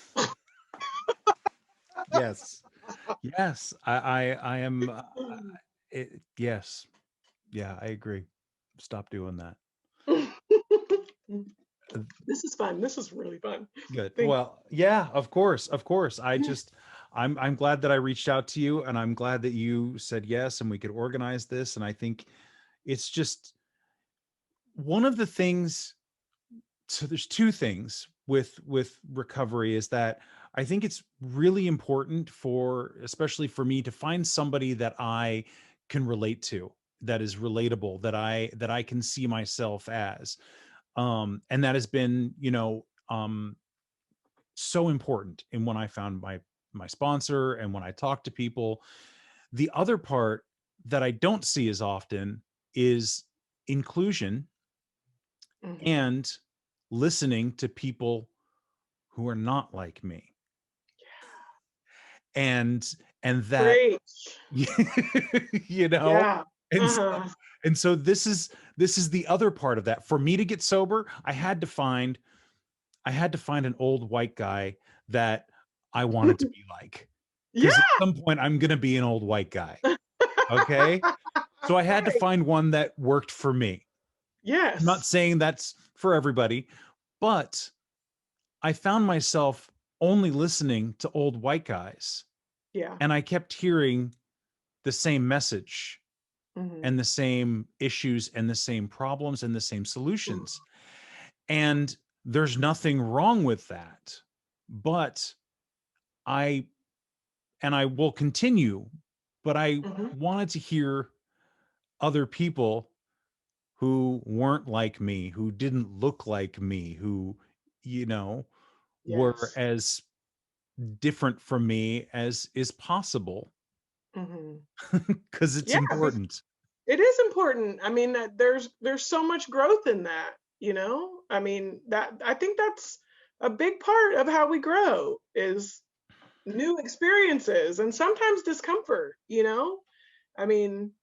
Yes. Yes. I am yes. Yeah, I agree. Stop doing that. Uh, This is fun. This is really fun. Good. Thank Well, yeah, of course, of course. I'm glad that I reached out to you, and I'm glad that you said yes and we could organize this. And I think it's just one of the things. So there's two things with recovery is that I think it's really important for, especially for me, to find somebody that I can relate to, that is relatable, that I can see myself as. And that has been, so important. And when I found my sponsor and when I talk to people, the other part that I don't see as often is inclusion Mhm. and listening to people who are not like me. And that Preach. you know Yeah. and so, Uh-huh. this is the other part of that. For me to get sober, I had to find an old white guy that I wanted to be like, because at Yeah. some point I'm going to be an old white guy. Okay. So I had to Right. find one that worked for me. I'm not Yes. saying that's for everybody, but I found myself only listening to old white guys, Yeah. and I kept hearing the same message Mhm. and the same issues and the same problems and the same solutions. And there's nothing wrong with that. But I and I will continue, but I Mhm. wanted to hear other people who weren't like me, who didn't look like me, who, you know, were Yes. as different from me as is possible, Mhm. because it's Yeah, important. it is important. I mean, that there's so much growth in that, you know? I mean, that I think that's a big part of how we grow is new experiences and sometimes discomfort, you know? I mean,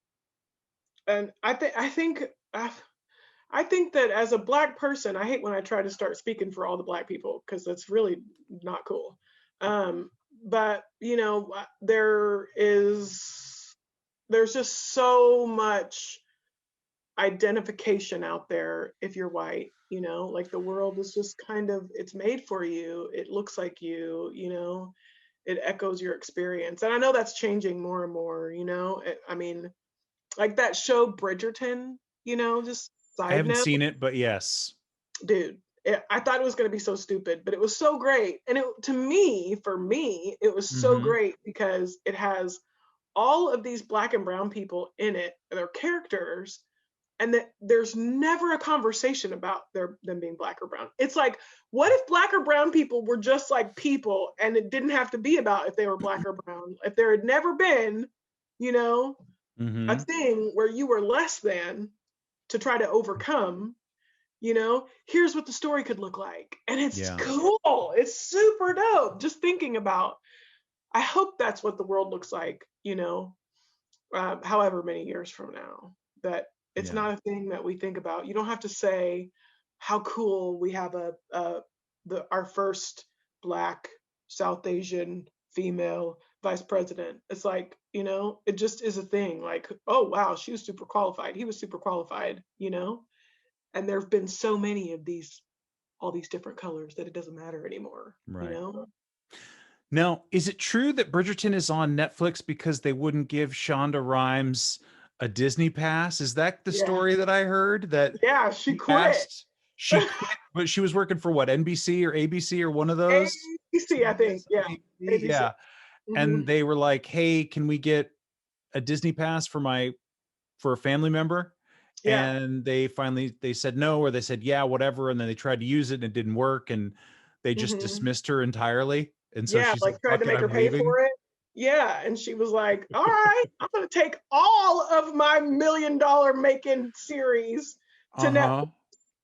and I think that as a black person, I hate when I try to start speaking for all the black people because that's really not cool. Um, but you know, there's just so much identification out there if you're white, you know, like the world is just kind of it's made for you. It looks like you know, it echoes your experience. And I know that's changing more and more, you know. I mean, like that show Bridgerton, you know, just I side haven't note, seen it, but yes. dude, I thought it was going to be so stupid, but it was so great. And to me, for me, it was so Mm-hmm. great because it has all of these black and brown people in it, their characters, and that there's never a conversation about them being black or brown. It's like, what if black or brown people were just like people, and it didn't have to be about if they were black or brown? If there had never been, you know, a Mm-hmm. thing where you were less than to try to overcome, you know, here's what the story could look like. And it's Yeah. cool. It's super dope. Just thinking about, I hope that's what the world looks like, you know, however many years from now. That it's Yeah. not a thing that we think about. You don't have to say how cool we have our first black South Asian female vice president. It's like, you know, it just is a thing. Like, oh wow, she was super qualified. He was super qualified, you know? And there've been so many of these all these different colors that it doesn't matter anymore, you Right. know? Now, is it true that Bridgerton is on Netflix because they wouldn't give Shonda Rhimes a Disney pass? Is that the Yeah. story that I heard? That Yeah, she she quit. asked, she quit, but she was working for what, NBC or ABC or one of those? ABC, I think. Yeah. ABC? ABC. Yeah. Hmm. And they were like, hey, can we get a Disney pass for a family member? Yeah. And they said no, or they said yeah, whatever, and then they tried to use it and it didn't work, and they just Hmm. dismissed her entirely. And so Yeah, she's like, like tried to fuck it, make her I'm pay leaving. for it. Yeah, and she was like, "All right, I'm gonna take all of my $1 million making series to Netflix." Uh-huh.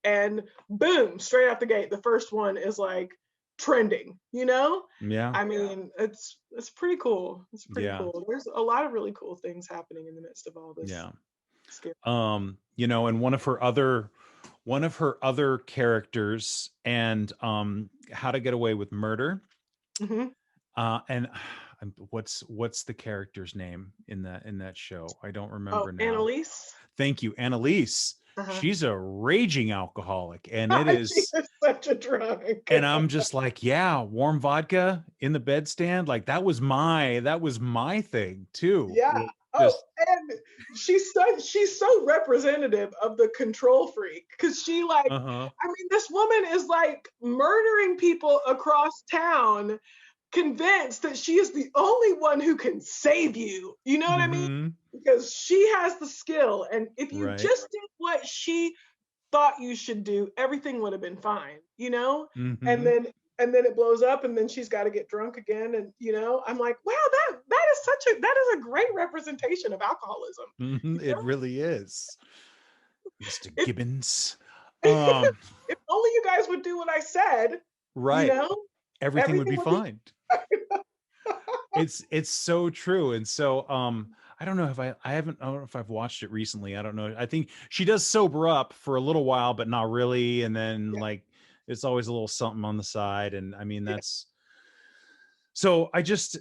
And boom, straight out the gate, the first one is like trending. You know, Yeah. I mean, it's pretty cool. It's pretty Yeah. cool. There's a lot of really cool things happening in the midst of all this Yeah. scary. And one of her other characters, and How to Get Away with Murder. Hmm. And what's the character's name in that show? I don't Oh, remember now. Annalise. Thank you, Annalise. Uh-huh. She's a raging alcoholic, and it She is. is such a drunk. And I'm just like, yeah, warm vodka in the bedstand. Like that was my thing too. Yeah. Was Oh, just and she's so representative of the control freak because she like, uh-huh. I mean, this woman is like murdering people across town, convinced that she is the only one who can save you. You know what I mean? Mm-hmm. Because she has the skill, and if you Right. just did what she thought you should do, everything would have been fine, you know? And Mm-hmm. then it blows up and then she's got to get drunk again. And you know, I'm like, wow, that is a great representation of alcoholism. Mm-hmm. You It know? really is. Mr. If Gibbons. Um, if only you guys would do what I said, you right. know, Everything would everything be would be fine. It's so true. And so I don't know if I don't know if I've watched it recently. I don't know. I think she does sober up for a little while, but not really. And then yeah, like it's always a little something on the side. And I mean yeah, that's so I just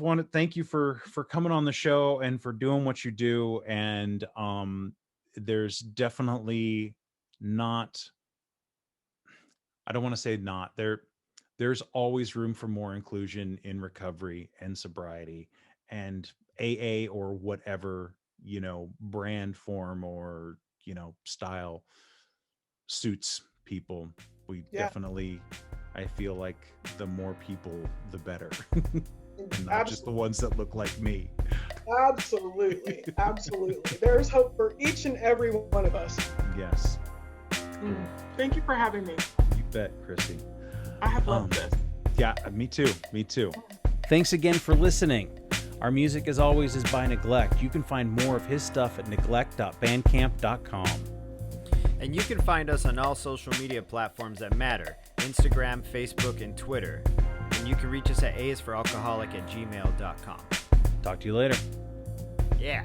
want to thank you for coming on the show and for doing what you do. And there's definitely not, I don't want to say not there. There's always room for more inclusion in recovery and sobriety and AA or whatever, brand form or, style suits people. We yeah. definitely, I feel like the more people, the better. and not just the ones that look like me. Absolutely. Absolutely. There's hope for each and every one of us. Yes. Thank you for having me. You bet, Chrissie. I have loved this. Yeah, me too. Me too. Thanks again for listening. Our music, as always, is by Neglect. You can find more of his stuff at neglect.bandcamp.com. And you can find us on all social media platforms that matter: Instagram, Facebook, and Twitter. And you can reach us at aisforalcoholic@gmail.com. Talk to you later. Yeah.